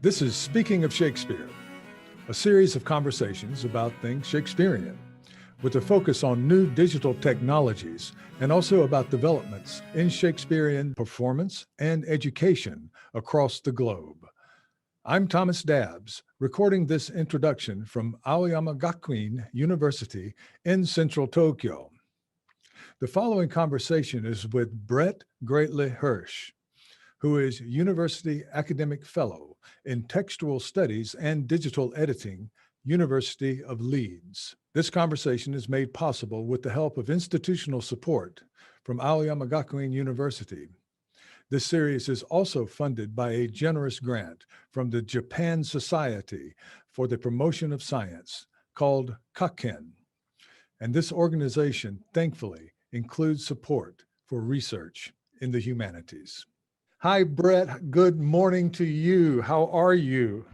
This is Speaking of Shakespeare, a series of conversations about things Shakespearean, with a focus on new digital technologies and also about developments in Shakespearean performance and education across the globe. I'm Thomas Dabbs, recording this introduction from Aoyama Gakuin University in central Tokyo. The following conversation is with Brett Greatley-Hirsch, who is University Academic Fellow in Textual Studies and Digital Editing, University of Leeds. This conversation is made possible with the help of institutional support from Aoyama Gakuin University. This series is also funded by a generous grant from the Japan Society for the Promotion of Science called Kaken. And this organization, thankfully, includes support for research in the humanities. Hi, Brett. Good morning to you. How are you?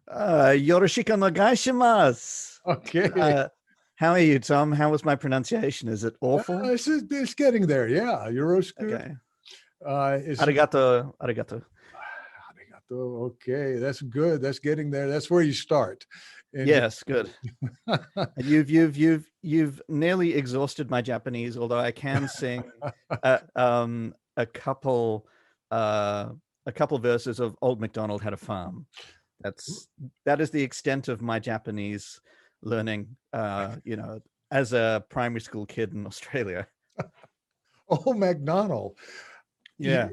Yoroshiku onegaishimasu. Okay. How are you, Tom? How was my pronunciation? Is it awful? It's getting there. Yeah. Yoroshiku. Okay. Arigato. Arigato. Okay. That's good. That's getting there. That's where you start. And yes, good. You've nearly exhausted my Japanese, although I can sing a couple verses of Old MacDonald Had a Farm. That is the extent of my Japanese learning, as a primary school kid in Australia. Oh, MacDonald. Yeah.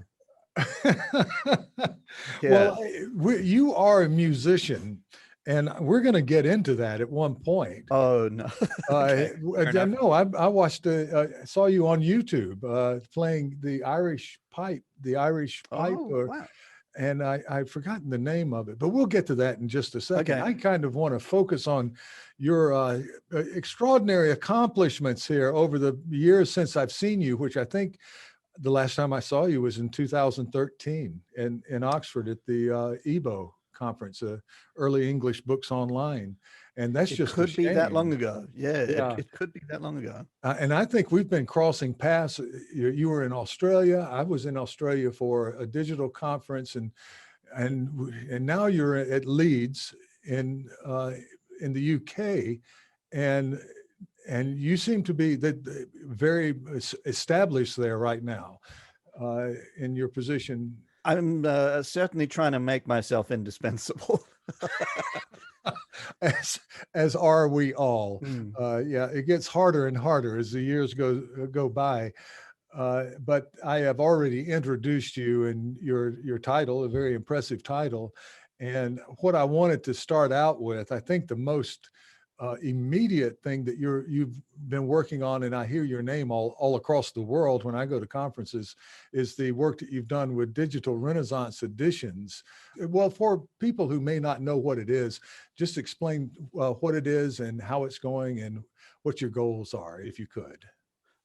Well, you are a musician, and we're going to get into that at one point. Oh, no. Okay, no, I watched, saw you on YouTube playing the Irish pipe. Wow. And I've forgotten the name of it, but we'll get to that in just a second. Okay. I kind of want to focus on your extraordinary accomplishments here over the years since I've seen you, which I think the last time I saw you was in 2013 in Oxford at the EBO conference, Early English Books Online. And that's just could be that long ago. Yeah. It could be that long ago. And I think we've been crossing paths. You were in Australia. I was in Australia for a digital conference, and now you're at Leeds in the UK, and you seem to be very established there right now in your position. I'm certainly trying to make myself indispensable. as are we all. It gets harder and harder as the years go by. But I have already introduced you and your title, a very impressive title. And what I wanted to start out with, I think the most immediate thing that you've been working on, and I hear your name all across the world when I go to conferences, is the work that you've done with Digital Renaissance Editions. Well, for people who may not know what it is, just explain what it is and how it's going and what your goals are, if you could.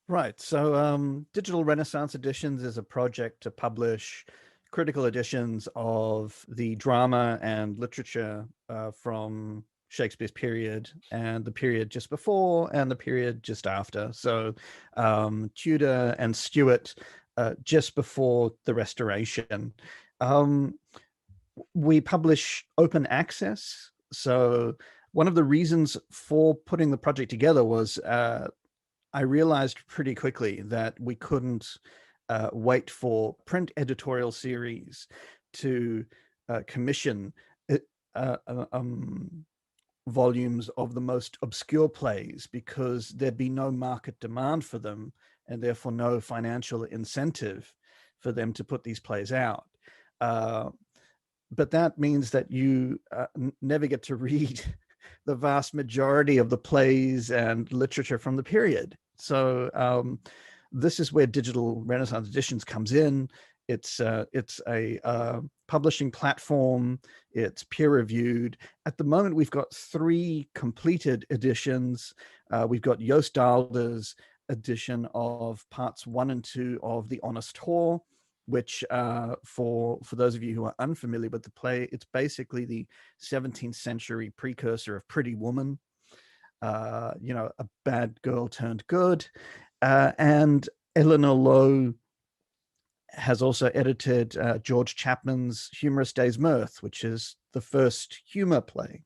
Right. So Digital Renaissance Editions is a project to publish critical editions of the drama and literature from Shakespeare's period and the period just before and the period just after. So Tudor and Stuart, just before the Restoration. We publish open access. So one of the reasons for putting the project together was I realized pretty quickly that we couldn't wait for print editorial series to commission volumes of the most obscure plays, because there'd be no market demand for them and therefore no financial incentive for them to put these plays out. But that means that you never get to read the vast majority of the plays and literature from the period. So this is where Digital Renaissance Editions comes in. It's a publishing platform. It's peer-reviewed. At the moment, we've got 3 completed editions. We've got Joost Daalder's edition of parts 1 and 2 of The Honest Whore, which for those of you who are unfamiliar with the play, it's basically the 17th century precursor of Pretty Woman. A bad girl turned good. And Eleanor Lowe has also edited George Chapman's Humorous Day's Mirth, which is the first humor play.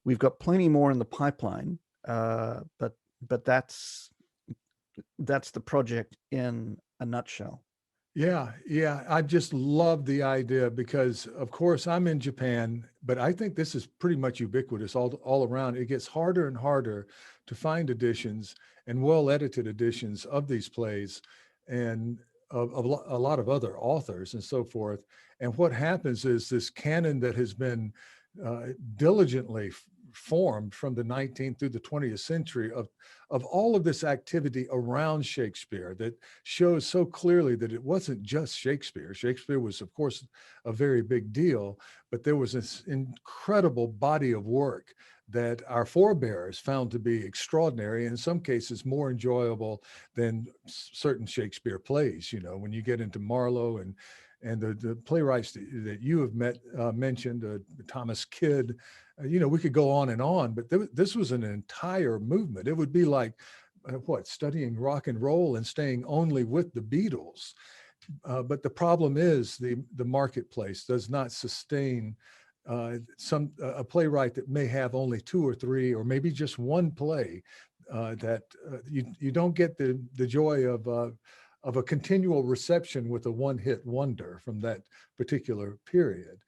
We've got plenty more in the pipeline, but that's the project in a nutshell. Yeah, yeah. I just love the idea because, of course, I'm in Japan, but I think this is pretty much ubiquitous all around. It gets harder and harder to find editions and well-edited editions of these plays and of a lot of other authors and so forth. And what happens is this canon that has been diligently formed from the 19th through the 20th century of all of this activity around Shakespeare that shows so clearly that it wasn't just Shakespeare. Shakespeare was, of course, a very big deal, but there was this incredible body of work that our forebears found to be extraordinary, in some cases more enjoyable than certain Shakespeare plays. You know, when you get into Marlowe and the playwrights that you have mentioned, Thomas Kidd, you know, we could go on and on, but this was an entire movement. It would be like, studying rock and roll and staying only with the Beatles. But the problem is the marketplace does not sustain a playwright that may have only 2 or 3 or maybe just one play that you don't get the joy of a continual reception with a one-hit wonder from that particular period.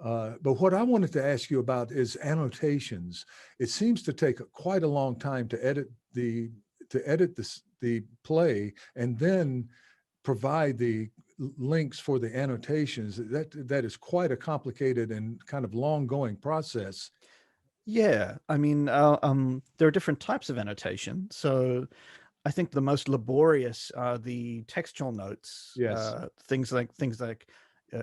But what I wanted to ask you about is annotations. It seems to take quite a long time to edit the play and then provide the links for the annotations. That is quite a complicated and kind of long-going process. Yeah, I mean, there are different types of annotation. So I think the most laborious are the textual notes. Yes. Things like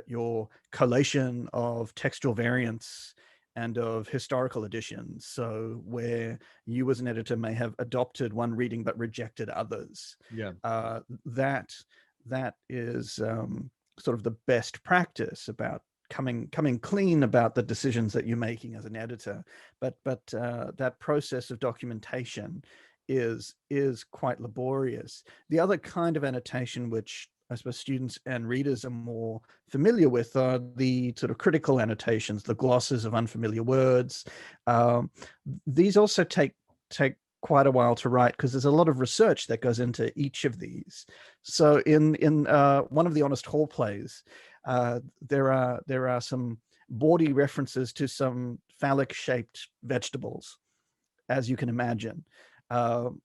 your collation of textual variants and of historical editions. So where you as an editor may have adopted one reading but rejected others. Yeah. That is sort of the best practice about coming clean about the decisions that you're making as an editor. But that process of documentation is quite laborious. The other kind of annotation, which I suppose students and readers are more familiar with, are the sort of critical annotations, the glosses of unfamiliar words. These also take quite a while to write because there's a lot of research that goes into each of these. So in one of the Honest Hall plays, there are some bawdy references to some phallic-shaped vegetables, as you can imagine. So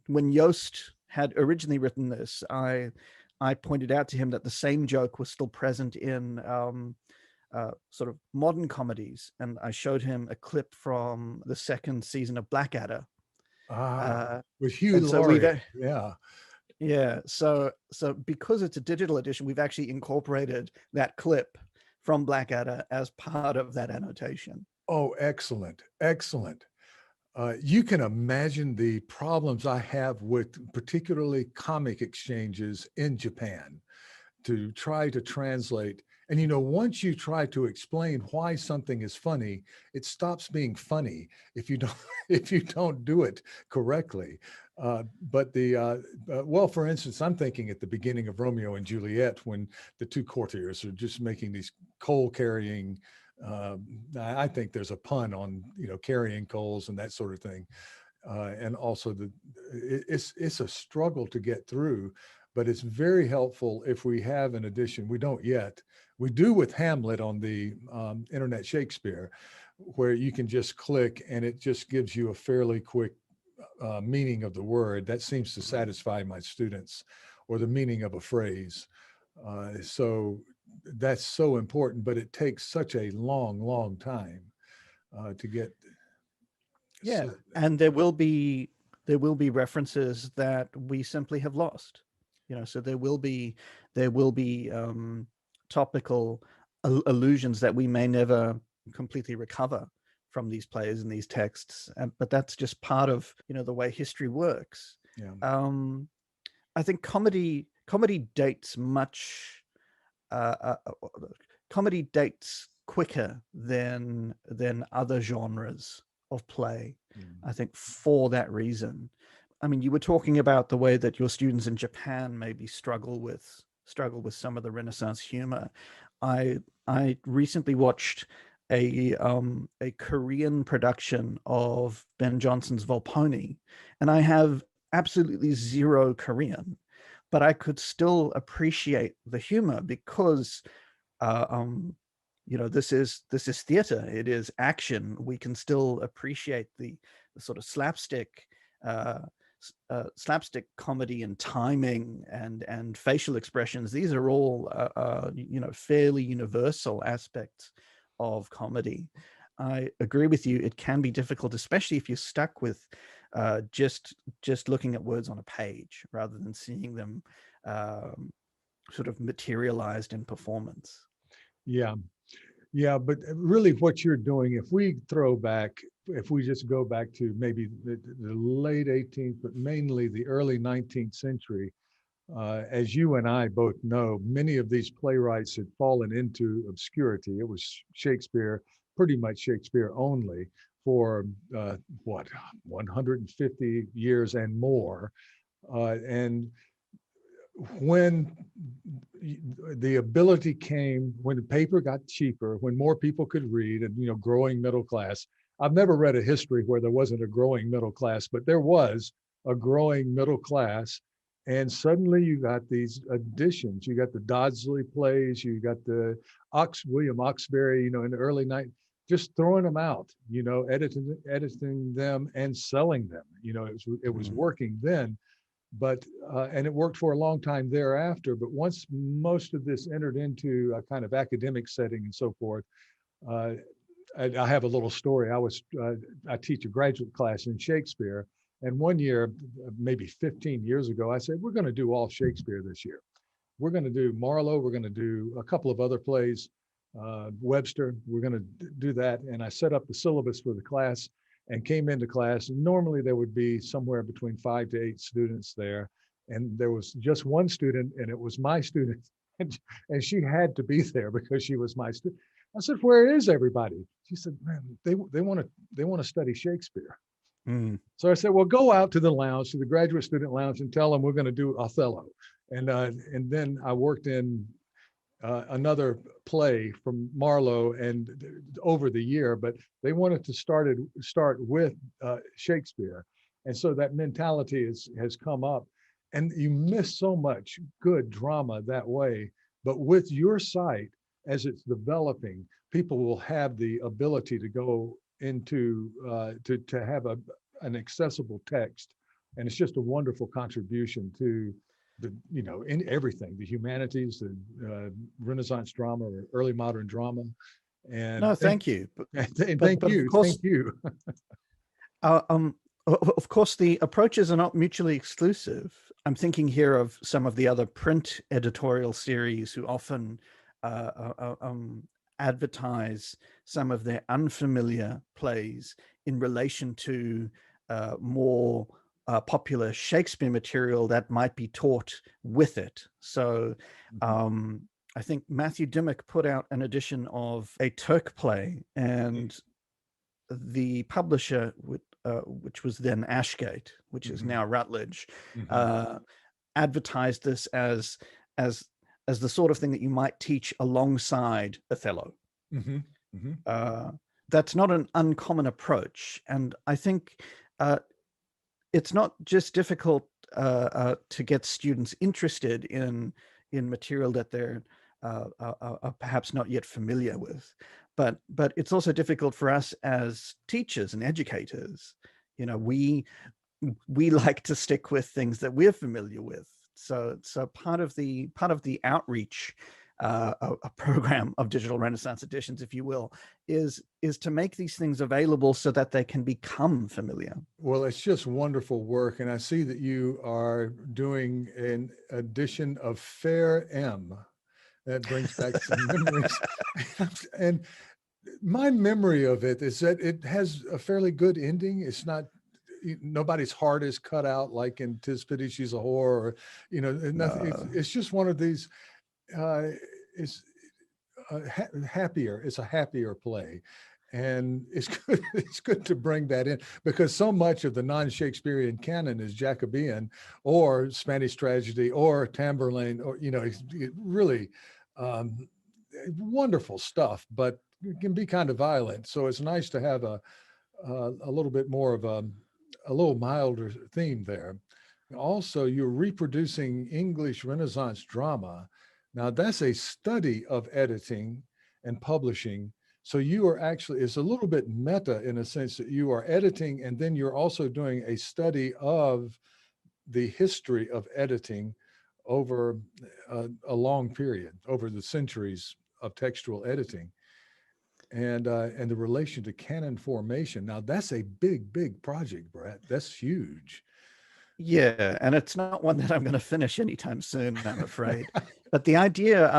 when Yost had originally written this, I pointed out to him that the same joke was still present in sort of modern comedies, and I showed him a clip from the second season of Blackadder. With Hugh Laurie. Yeah. So because it's a digital edition, we've actually incorporated that clip from Blackadder as part of that annotation. Oh, excellent. Excellent. You can imagine the problems I have with particularly comic exchanges in Japan to try to translate. And, you know, once you try to explain why something is funny, it stops being funny if you don't if you don't do it correctly. Well, for instance, I'm thinking at the beginning of Romeo and Juliet when the two courtiers are just making these coal carrying. I think there's a pun on, you know, carrying coals and that sort of thing, and also it's a struggle to get through, but it's very helpful if we have an edition. We don't yet. We do with Hamlet on the Internet Shakespeare, where you can just click and it just gives you a fairly quick meaning of the word. That seems to satisfy my students, or the meaning of a phrase. So that's so important, but it takes such a long time to get. Yeah, and there will be references that we simply have lost. You know, so there will be topical allusions that we may never completely recover from these plays and these texts, but that's just part of, you know, the way history works. Yeah. I think comedy dates much. Comedy dates quicker than other genres of play. I think for that reason. I mean, you were talking about the way that your students in Japan maybe struggle with some of the Renaissance humor. I recently watched a Korean production of Ben Jonson's Volpone, and I have absolutely zero Korean, but I could still appreciate the humor because uh, um, this is theater. It is action. We can still appreciate the sort of slapstick uh, slapstick comedy and timing and facial expressions. These are all fairly universal aspects of comedy. I agree with you. It can be difficult, especially if you're stuck with just looking at words on a page rather than seeing them sort of materialized in performance. Yeah. Yeah, but really what you're doing, if we just go back to maybe the late 18th, but mainly the early 19th century, as you and I both know, many of these playwrights had fallen into obscurity. It was Shakespeare, pretty much Shakespeare only, for 150 years and more. And when the ability came, when the paper got cheaper, when more people could read, and growing middle class. I've never read a history where there wasn't a growing middle class, but there was a growing middle class. And suddenly you got these additions. You got the Dodsley plays, you got the William Oxbury, in the early night, just throwing them out, editing them and selling them. It was working then, but and it worked for a long time thereafter. But once most of this entered into a kind of academic setting and so forth, uh, I have a little story. I teach a graduate class in Shakespeare, and one year, maybe 15 years ago, I said, we're going to do all Shakespeare this year. We're going to do Marlowe. We're going to do a couple of other plays, Webster. We're going to do that. And I set up the syllabus for the class and came into class. And normally there would be somewhere between 5 to 8 students there. And there was just one student, and it was my student. And she had to be there because she was my student. I said, where is everybody? She said, man, they want to study Shakespeare. Mm. So I said, well, go out to the lounge, to the graduate student lounge, and tell them we're going to do Othello. And then I worked in another play from Marlowe and over the year, but they wanted to start with Shakespeare. And so that mentality has come up, and you miss so much good drama that way. But with your site, as it's developing, people will have the ability to go into to have an accessible text, and it's just a wonderful contribution to in everything, the humanities, the Renaissance drama or early modern drama. And No, thank you. thank Of you. course, Thank you. of course, the approaches are not mutually exclusive. I'm thinking here of some of the other print editorial series who often advertise some of their unfamiliar plays in relation to more popular Shakespeare material that might be taught with it. So I think Matthew Dimmock put out an edition of a Turk play, and the publisher, which was then Ashgate, which is now Routledge, advertised this as the sort of thing that you might teach alongside Othello. That's not an uncommon approach, and I think it's not just difficult to get students interested in material that they're perhaps not yet familiar with, but it's also difficult for us as teachers and educators. We like to stick with things that we're familiar with. So part of the outreach a program of Digital Renaissance Editions, if you will, is to make these things available so that they can become familiar. Well, it's just wonderful work. And I see that you are doing an edition of Fair M. That brings back some memories. And my memory of it is that it has a fairly good ending. It's not, nobody's heart is cut out like in 'Tis Pity She's a Whore, or, nothing. It's just one of these, it's happier. It's a happier play. And it's good, it's good to bring that in because so much of the non-Shakespearean canon is Jacobean or Spanish tragedy or Tamburlaine, or, it really um, wonderful stuff, but it can be kind of violent. So it's nice to have a little bit more of a little milder theme there. Also, you're reproducing English Renaissance drama. Now, that's a study of editing and publishing. So you are actually, it's a little bit meta in a sense that you are editing and then you're also doing a study of the history of editing over a long period, over the centuries of textual editing and the relation to canon formation. Now that's a big project, Brett. That's huge. Yeah, and it's not one that I'm going to finish anytime soon, I'm afraid. But the idea,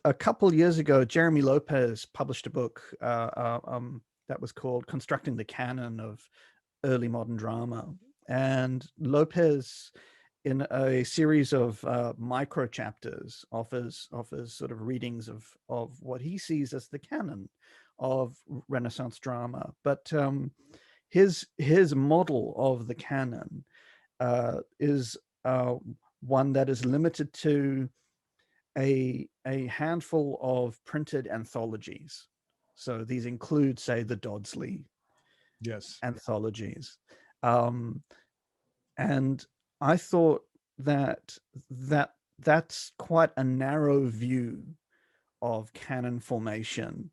a couple years ago, Jeremy Lopez published a book that was called Constructing the Canon of Early Modern Drama. And Lopez, in a series of micro chapters, offers sort of readings of what he sees as the canon of Renaissance drama. But his model of the canon is one that is limited to a handful of printed anthologies. So these include, say, the Dodsley Yes. anthologies. And I thought that's quite a narrow view of canon formation.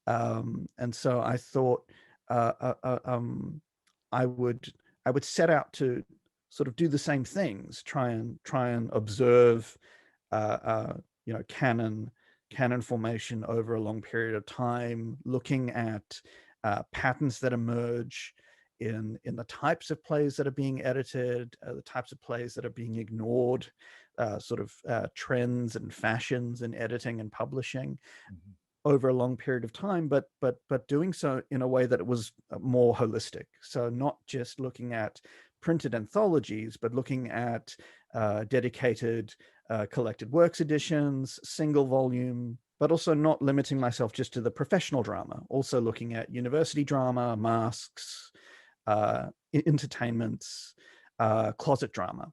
And so I thought I would set out to sort of do the same things, try and observe, canon formation over a long period of time, looking at patterns that emerge in the types of plays that are being edited, the types of plays that are being ignored, trends and fashions in editing and publishing over a long period of time, but doing so in a way that it was more holistic. So not just looking at printed anthologies, but looking at dedicated collected works editions, single volume, but also not limiting myself just to the professional drama, also looking at university drama, masques, entertainments, closet drama.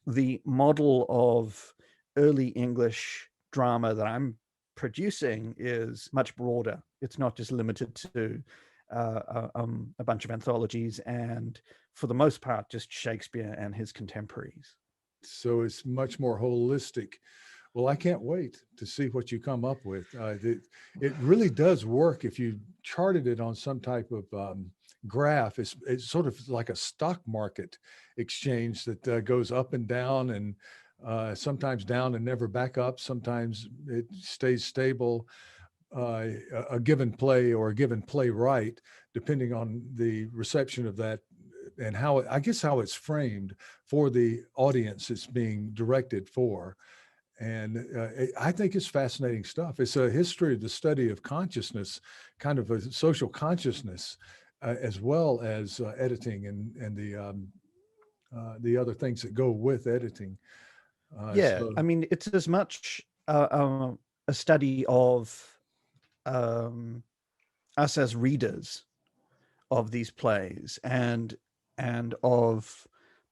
The model of early English drama that I'm producing is much broader. It's not just limited to a bunch of anthologies and, for the most part, just Shakespeare and his contemporaries. So it's much more holistic. Well, I can't wait to see what you come up with. It really does work if you charted it on some type of graph. It's sort of like a stock market exchange that goes up and down, and sometimes down and never back up. Sometimes it stays stable. A given play or a given playwright, depending on the reception of that and how it's framed for the audience it's being directed for. And I think it's fascinating stuff. It's a history of the study of consciousness, kind of a social consciousness, as well as editing and the other things that go with editing. I mean, it's as much a study of us as readers of these plays and of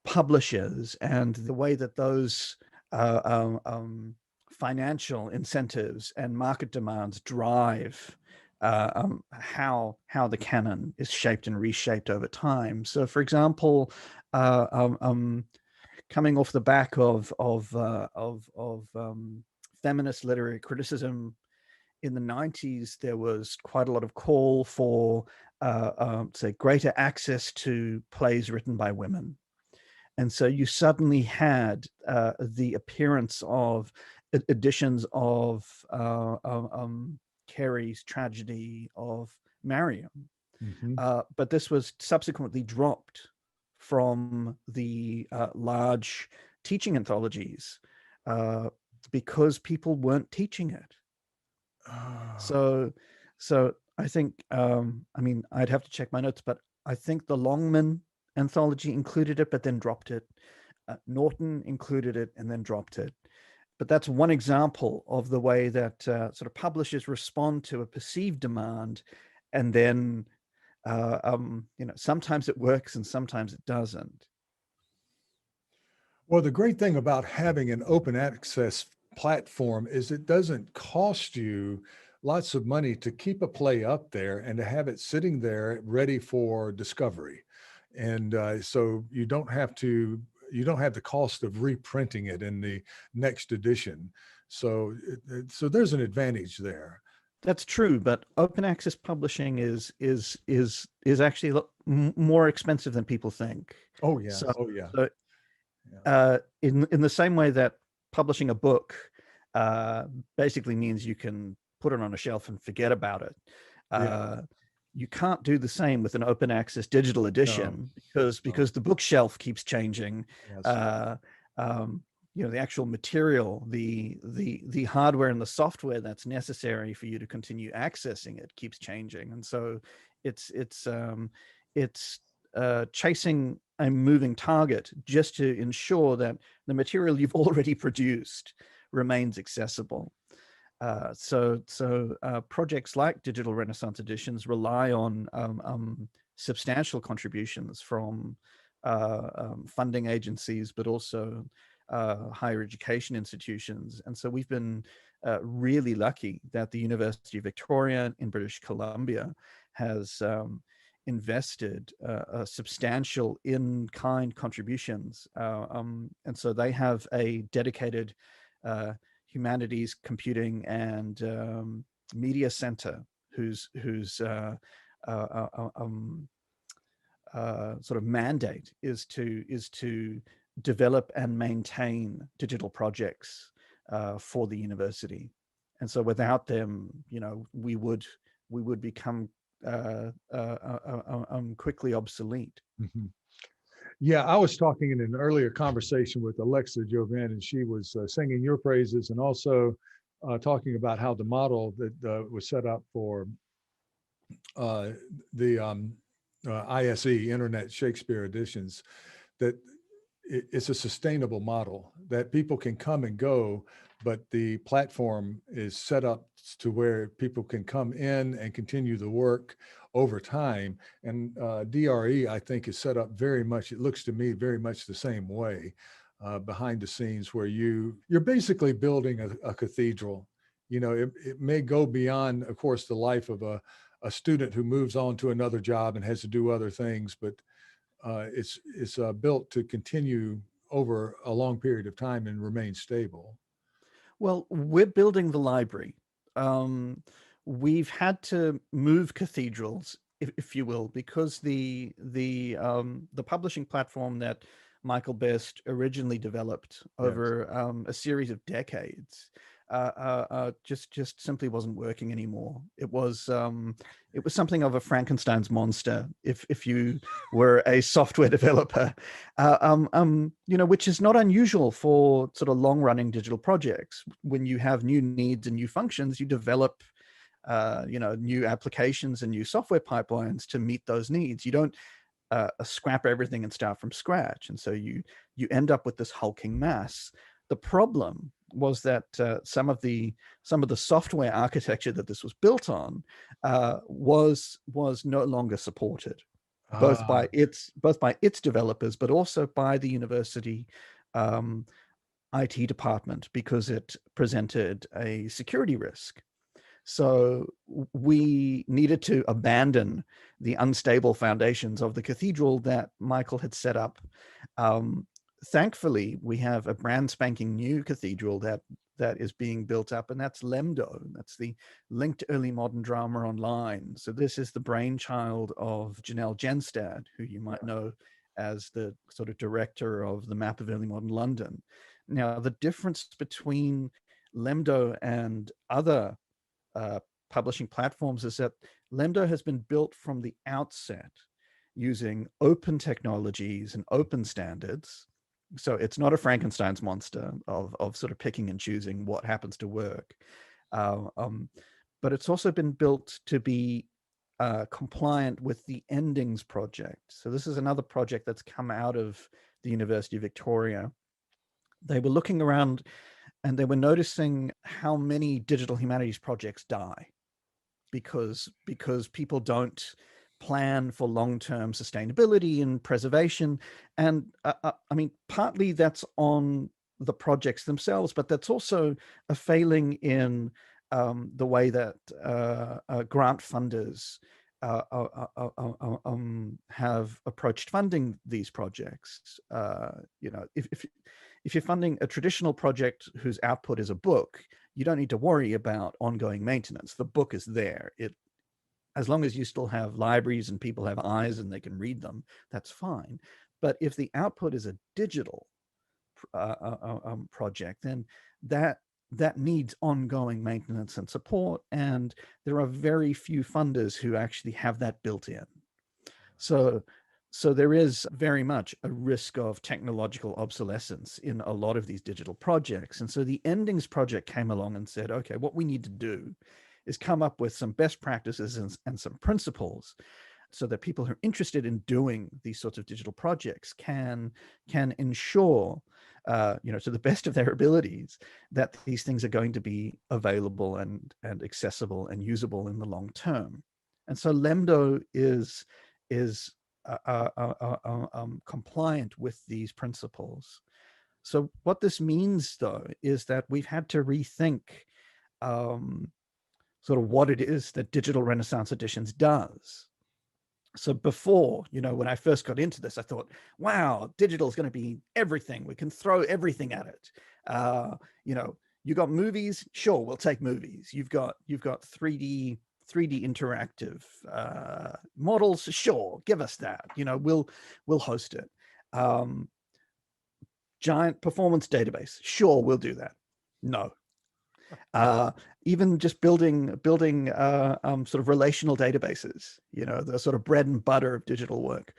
publishers and the way that those financial incentives and market demands drive how the canon is shaped and reshaped over time. So, for example, coming off the back of feminist literary criticism in the 90s, there was quite a lot of call for, say, greater access to plays written by women. And so you suddenly had the appearance of editions of Carey's tragedy of Mariam. But this was subsequently dropped from the large teaching anthologies because people weren't teaching it. So I think, I mean, I'd have to check my notes, but I think the Longman anthology included it, but then dropped it. Norton included it and then dropped it. But that's one example of the way that sort of publishers respond to a perceived demand and then sometimes it works and sometimes it doesn't. Well, the great thing about having an open access platform is it doesn't cost you lots of money to keep a play up there and to have it sitting there ready for discovery. And so you don't have the cost of reprinting it in the next edition. So there's an advantage there. That's true, but open access publishing is actually more expensive than people think. Oh yeah. So, Oh yeah. so Yeah. in the same way that publishing a book basically means you can put it on a shelf and forget about it. Yeah. You can't do the same with an open access digital No. edition because No. the bookshelf keeps changing. Yes. Uh, the actual material, the hardware and the software that's necessary for you to continue accessing it keeps changing, and so it's chasing a moving target just to ensure that the material you've already produced remains accessible. So projects like Digital Renaissance Editions rely on substantial contributions from funding agencies, but also higher education institutions. And so we've been really lucky that the University of Victoria in British Columbia has invested substantial in-kind contributions. And so they have a dedicated humanities, computing, and media center whose sort of mandate is to develop and maintain digital projects for the university. And so without them, we would become quickly obsolete. Mhm. Yeah, I was talking in an earlier conversation with Alexa Jovan, and she was singing your praises and also talking about how the model that was set up for the ISE, Internet Shakespeare Editions, that it's a sustainable model that people can come and go, but the platform is set up to where people can come in and continue the work over time. And DRE, I think, is set up very much, it looks to me, very much the same way behind the scenes, where you're basically building a cathedral. It may go beyond, of course, the life of a student who moves on to another job and has to do other things, but it's built to continue over a long period of time and remain stable. Well, we're building the library. We've had to move cathedrals, if you will, because the publishing platform that Michael Best originally developed over a series of decades just simply wasn't working anymore. It was something of a Frankenstein's monster, if you were a software developer, which is not unusual for sort of long-running digital projects. When you have new needs and new functions, you develop new applications and new software pipelines to meet those needs. You don't scrap everything and start from scratch, and so you end up with this hulking mass. The problem was that some of the software architecture that this was built on was no longer supported, both by its developers, but also by the university IT department, because it presented a security risk. So we needed to abandon the unstable foundations of the cathedral that Michael had set up. Thankfully, we have a brand spanking new cathedral that is being built up, and that's Lemdo. That's the Linked Early Modern Drama Online. So this is the brainchild of Janelle Genstad, who you might know as the sort of director of the Map of Early Modern London. Now, the difference between Lemdo and other publishing platforms is that Lemdo has been built from the outset using open technologies and open standards. So it's not a Frankenstein's monster of sort of picking and choosing what happens to work. But it's also been built to be compliant with the Endings project. So this is another project that's come out of the University of Victoria. They were looking around and they were noticing how many digital humanities projects die. because people don't plan for long-term sustainability and preservation. And I mean, partly that's on the projects themselves, but that's also a failing in the way that grant funders have approached funding these projects. You know, if you're funding a traditional project whose output is a book, you don't need to worry about ongoing maintenance. The book is there. As long as you still have libraries and people have eyes and they can read them, that's fine. But if the output is a digital project, then that needs ongoing maintenance and support, and there are very few funders who actually have that built in. So there is very much a risk of technological obsolescence in a lot of these digital projects. And so the Endings project came along and said, okay, what we need to do is come up with some best practices and some principles so that people who are interested in doing these sorts of digital projects can ensure, you know, to the best of their abilities, that these things are going to be available and accessible and usable in the long term. And so Lemdo is compliant with these principles. So what this means, though, is that we've had to rethink sort of what it is that Digital Renaissance Editions does. So before, you know, when I first got into this, I thought, wow, digital is going to be everything. We can throw everything at it. You know, you got movies, sure, we'll take movies. You've got 3D interactive models, sure, give us that. You know, we'll host it. Giant performance database, sure, we'll do that. No. Even just building sort of relational databases, you know, the sort of bread and butter of digital work.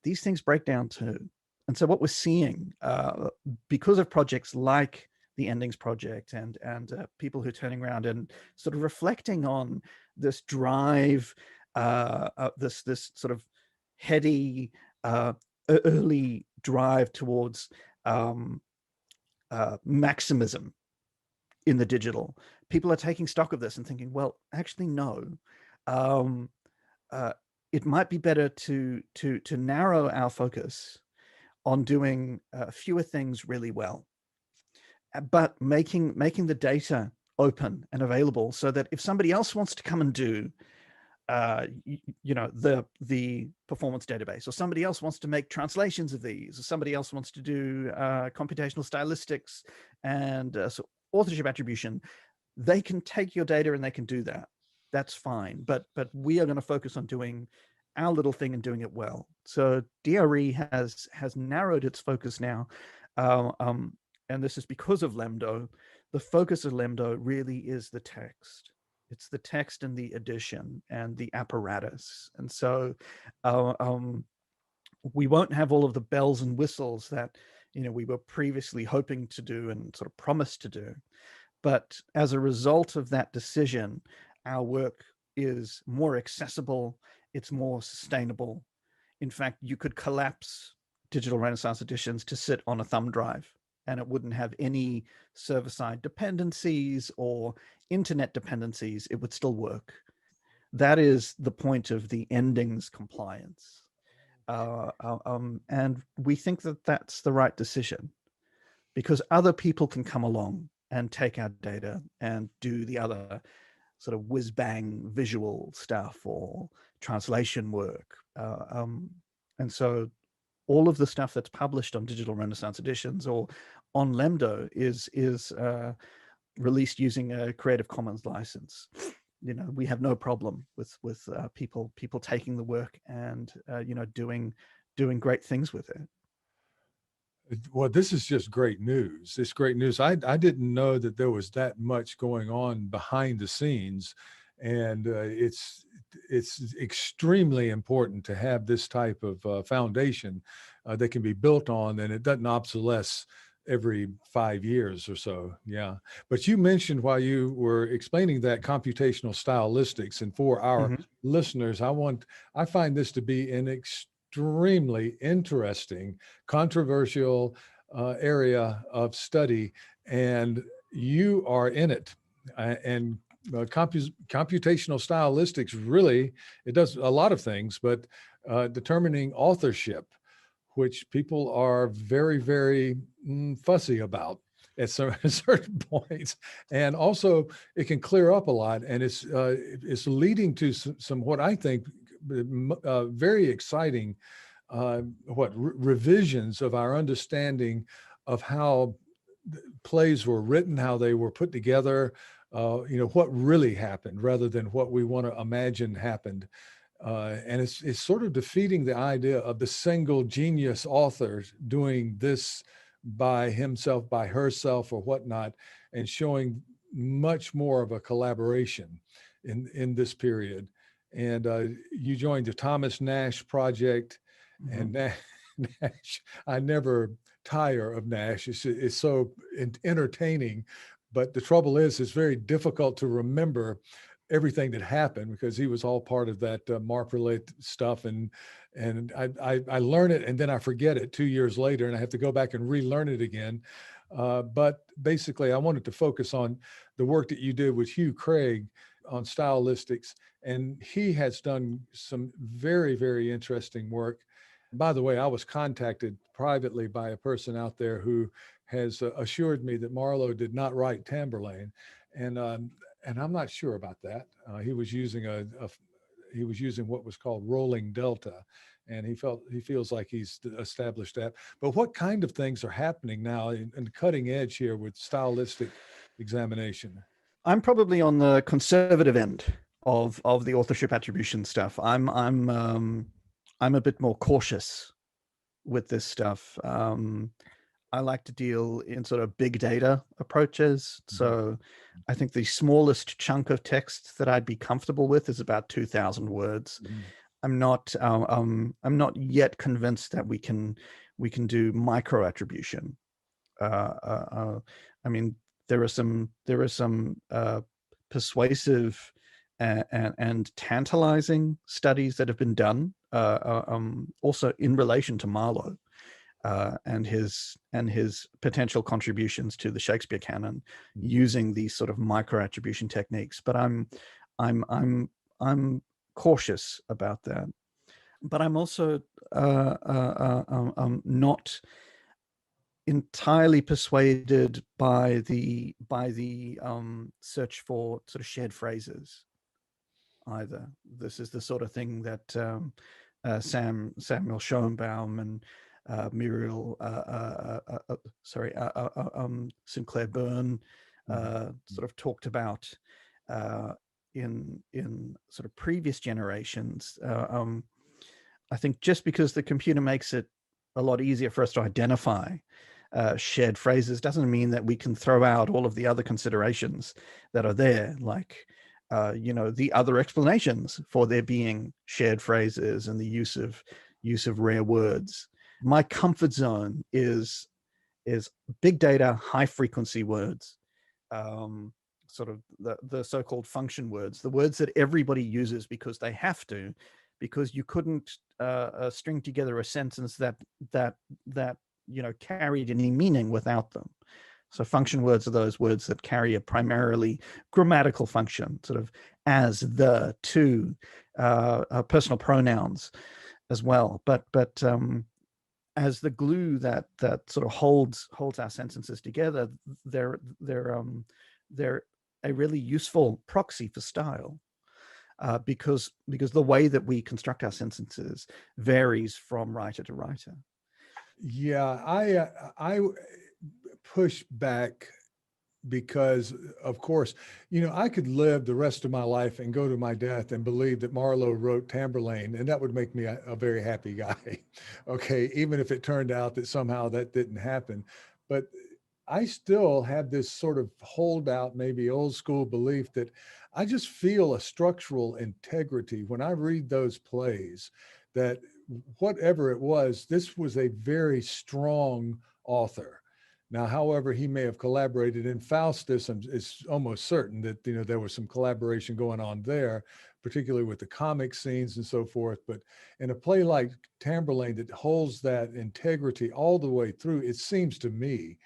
These things break down too. And so what we're seeing, because of projects like the Endings project and people who are turning around and sort of reflecting on this drive, this sort of heady, early drive towards maximism in the digital, people are taking stock of this and thinking, well, actually, no, it might be better to narrow our focus on doing fewer things really well, but making the data open and available so that if somebody else wants to come and do you know, the performance database, or somebody else wants to make translations of these, or somebody else wants to do computational stylistics and so authorship attribution, they can take your data and they can do that. That's fine. But we are going to focus on doing our little thing and doing it well. So DRE has narrowed its focus now. And this is because of Lemdo. The focus of Lemdo really is the text. It's the text and the edition and the apparatus. And so we won't have all of the bells and whistles that, you know, we were previously hoping to do and sort of promised to do. But as a result of that decision, our work is more accessible, it's more sustainable. In fact, you could collapse Digital Renaissance Editions to sit on a thumb drive, and it wouldn't have any server-side dependencies or internet dependencies. It would still work. That is the point of the Endings compliance. And we think that that's the right decision, because other people can come along and take our data and do the other sort of whiz-bang visual stuff or translation work. And so all of the stuff that's published on Digital Renaissance Editions or on Lemdo is released using a Creative Commons license. You know, we have no problem with people taking the work and you know, doing great things with it. Well, this is just great news. It's great news. I didn't know that there was that much going on behind the scenes, and it's extremely important to have this type of foundation that can be built on, and it doesn't obsolesce every 5 years or so. Yeah. But you mentioned while you were explaining that computational stylistics, and for our listeners, I find this to be an extremely interesting, controversial area of study, and you are in it. And computational stylistics really, it does a lot of things, but determining authorship, which people are very, very fussy about at certain points. And also it can clear up a lot. And it's leading to some what I think very exciting revisions of our understanding of how plays were written, how they were put together, what really happened rather than what we want to imagine happened. And it's sort of defeating the idea of the single genius author doing this by himself, by herself, or whatnot, and showing much more of a collaboration in this period. And you joined the Thomas Nash Project, and Nash, I never tire of Nash. It's so entertaining, but the trouble is, it's very difficult to remember everything that happened because he was all part of that Mark-related stuff, and I learn it and then I forget it 2 years later, and I have to go back and relearn it again. But basically, I wanted to focus on the work that you did with Hugh Craig on stylistics, and he has done some very, very interesting work. By the way, I was contacted privately by a person out there who has assured me that Marlowe did not write Tamburlaine, and I'm not sure about that. He was using he was using what was called rolling delta, and he feels like he's established that. But what kind of things are happening now in the cutting edge here with stylistic examination? I'm probably on the conservative end of the authorship attribution stuff. I'm a bit more cautious with this stuff. I like to deal in sort of big data approaches. So I think the smallest chunk of text that I'd be comfortable with is about 2,000 words. I'm not yet convinced that we can do micro attribution. I mean, there are some persuasive and tantalizing studies that have been done, also in relation to Marlowe. And his potential contributions to the Shakespeare canon using these sort of micro attribution techniques, but I'm cautious about that. But I'm also not entirely persuaded by the search for sort of shared phrases either. This is the sort of thing that Samuel Schoenbaum and Muriel, Sinclair Byrne sort of talked about in sort of previous generations. I think just because the computer makes it a lot easier for us to identify shared phrases doesn't mean that we can throw out all of the other considerations that are there, like the other explanations for there being shared phrases and the use of rare words. My comfort zone is big data, high frequency words, sort of the so-called function words, the words that everybody uses because they have to, because you couldn't string together a sentence that carried any meaning without them. So function words are those words that carry a primarily grammatical function, sort of as, the, to, personal pronouns as well. But as the glue that sort of holds our sentences together, they're a really useful proxy for style, because the way that we construct our sentences varies from writer to writer. Yeah, I push back because, of course, I could live the rest of my life and go to my death and believe that Marlowe wrote Tamburlaine, and that would make me a very happy guy. Okay, even if it turned out that somehow that didn't happen. But I still have this sort of holdout, maybe old school belief that I just feel a structural integrity when I read those plays, that whatever it was, this was a very strong author. Now, however, he may have collaborated in Faustus, and it's almost certain that there was some collaboration going on there, particularly with the comic scenes and so forth. But in a play like Tamburlaine that holds that integrity all the way through, it seems to me,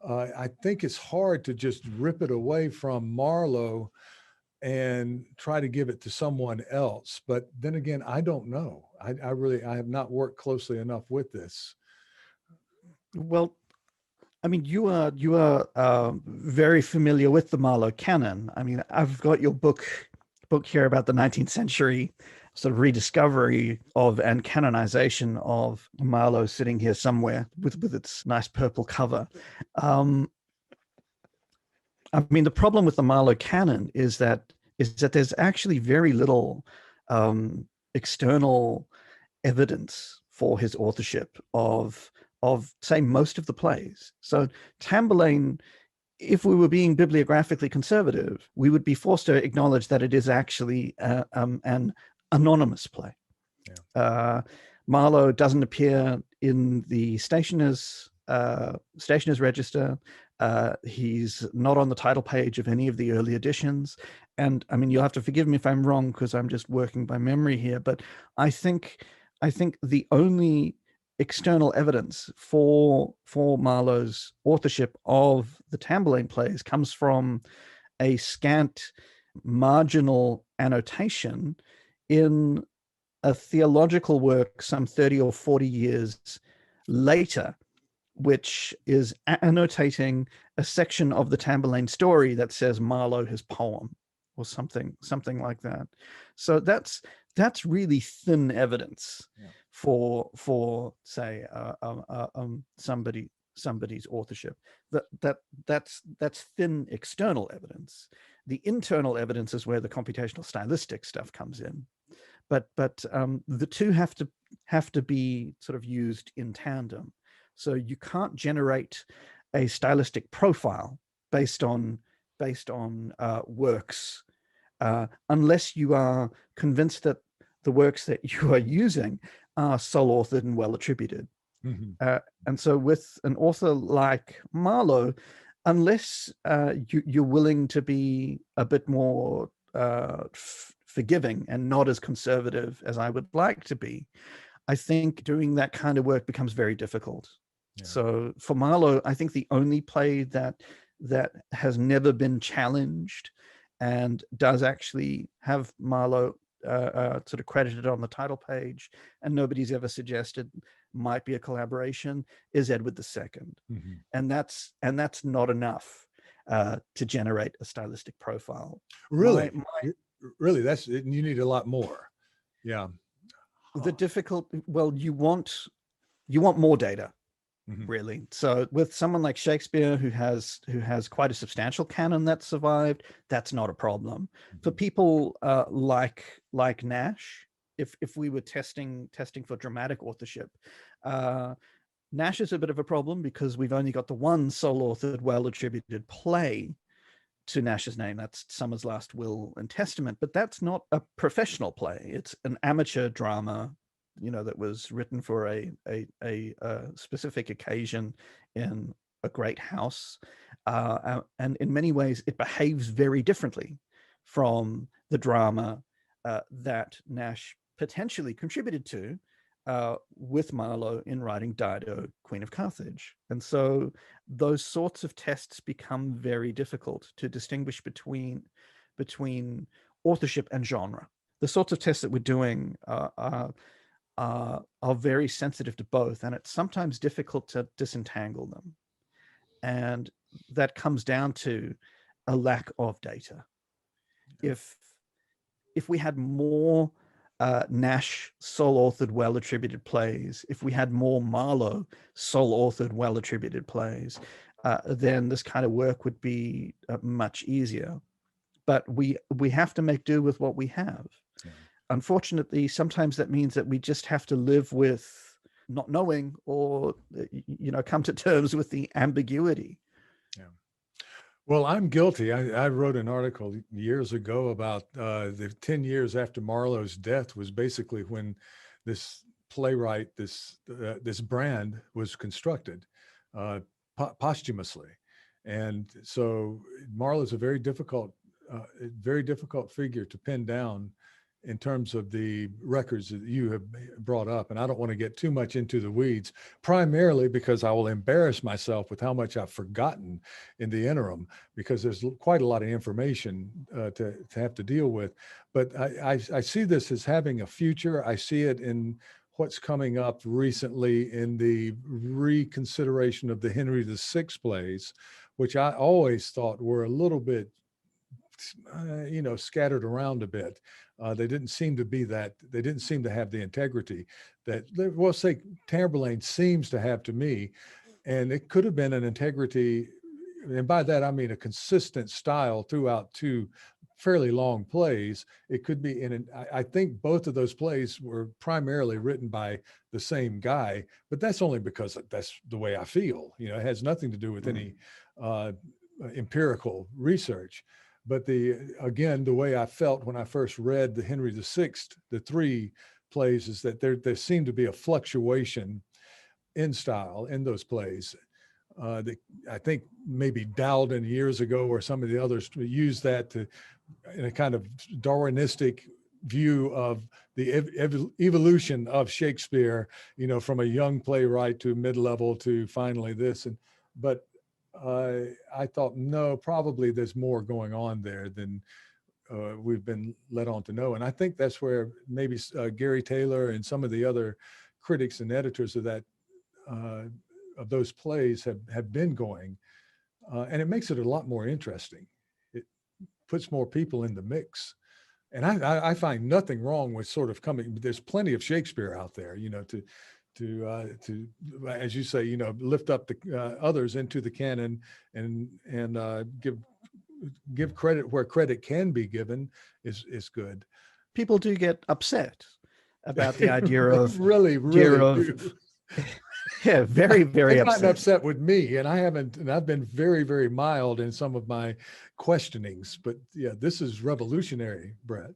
I think it's hard to just rip it away from Marlowe and try to give it to someone else. But then again, I don't know. I have not worked closely enough with this. Well, I mean, you are very familiar with the Marlowe canon. I mean, I've got your book here about the 19th century sort of rediscovery of and canonization of Marlowe, sitting here somewhere with its nice purple cover. Um, I mean, the problem with the Marlowe canon is that there's actually very little external evidence for his authorship of say most of the plays. So Tamburlaine, if we were being bibliographically conservative, we would be forced to acknowledge that it is actually an anonymous play. Yeah. Marlowe doesn't appear in the stationer's register. He's not on the title page of any of the early editions. And I mean, you'll have to forgive me if I'm wrong, because I'm just working by memory here, but I think the only external evidence for Marlowe's authorship of the Tamburlaine plays comes from a scant marginal annotation in a theological work some 30 or 40 years later, which is annotating a section of the Tamburlaine story that says Marlowe his poem or something like that. So that's really thin evidence for say somebody's authorship. That's thin external evidence. The internal evidence is where the computational stylistic stuff comes in. But the two have to be sort of used in tandem. So you can't generate a stylistic profile based on works unless you are convinced that the works that you are using are sole authored and well attributed. Mm-hmm. And so with an author like Marlowe, unless you're willing to be a bit more forgiving and not as conservative as I would like to be, I think doing that kind of work becomes very difficult. Yeah. So for Marlowe, I think the only play that has never been challenged and does actually have Marlowe sort of credited on the title page, and nobody's ever suggested might be a collaboration, is Edward II. Mm-hmm. And that's not enough to generate a stylistic profile. Really? Really, you need a lot more. Yeah. Well, you want more data. Mm-hmm. Really. So with someone like Shakespeare, who has quite a substantial canon that survived, that's not a problem. Mm-hmm. For people like Nash, if we were testing for dramatic authorship, Nash is a bit of a problem because we've only got the one sole authored, well attributed play to Nash's name. That's Summer's Last Will and Testament, but that's not a professional play. It's an amateur drama, that was written for a specific occasion in a great house. And in many ways, it behaves very differently from the drama that Nash potentially contributed to with Marlowe in writing Dido, Queen of Carthage. And so those sorts of tests become very difficult to distinguish between authorship and genre. The sorts of tests that we're doing are very sensitive to both, and it's sometimes difficult to disentangle them. And that comes down to a lack of data. If we had more Nash sole-authored, well-attributed plays, if we had more Marlowe sole-authored, well-attributed plays, then this kind of work would be much easier. But we have to make do with what we have. Yeah. Unfortunately, sometimes that means that we just have to live with not knowing, or come to terms with the ambiguity. Yeah. Well, I'm guilty. I wrote an article years ago about the 10 years after Marlowe's death was basically when this playwright, this brand was constructed posthumously. And so Marlowe's a very difficult figure to pin down in terms of the records that you have brought up. And I don't want to get too much into the weeds, primarily because I will embarrass myself with how much I've forgotten in the interim, because there's quite a lot of information to have to deal with. But I see this as having a future. I see it in what's coming up recently in the reconsideration of the Henry VI plays, which I always thought were a little bit scattered around a bit. They didn't seem to be that, they didn't seem to have the integrity that, well, say Tamburlaine seems to have to me. And it could have been an integrity, and by that I mean a consistent style throughout two fairly long plays. It could be I think both of those plays were primarily written by the same guy, but that's only because that's the way I feel. It has nothing to do with any empirical research. But again, the way I felt when I first read the Henry VI, the three plays, is that there seemed to be a fluctuation in style in those plays. That I think maybe Dowden years ago or some of the others used that in a kind of Darwinistic view of the evolution of Shakespeare, from a young playwright to mid-level to finally this. But I thought, no, probably there's more going on there than we've been led on to know. And I think that's where maybe Gary Taylor and some of the other critics and editors of that of those plays have been going. And it makes it a lot more interesting. It puts more people in the mix. And I find nothing wrong with sort of there's plenty of Shakespeare out there, to as you say, lift up the others into the canon and give credit where credit can be given is good. People do get upset about the idea of really yeah, very, very They've upset. gotten upset with me, and I've been very, very mild in some of my questionings. But yeah, this is revolutionary, Brett.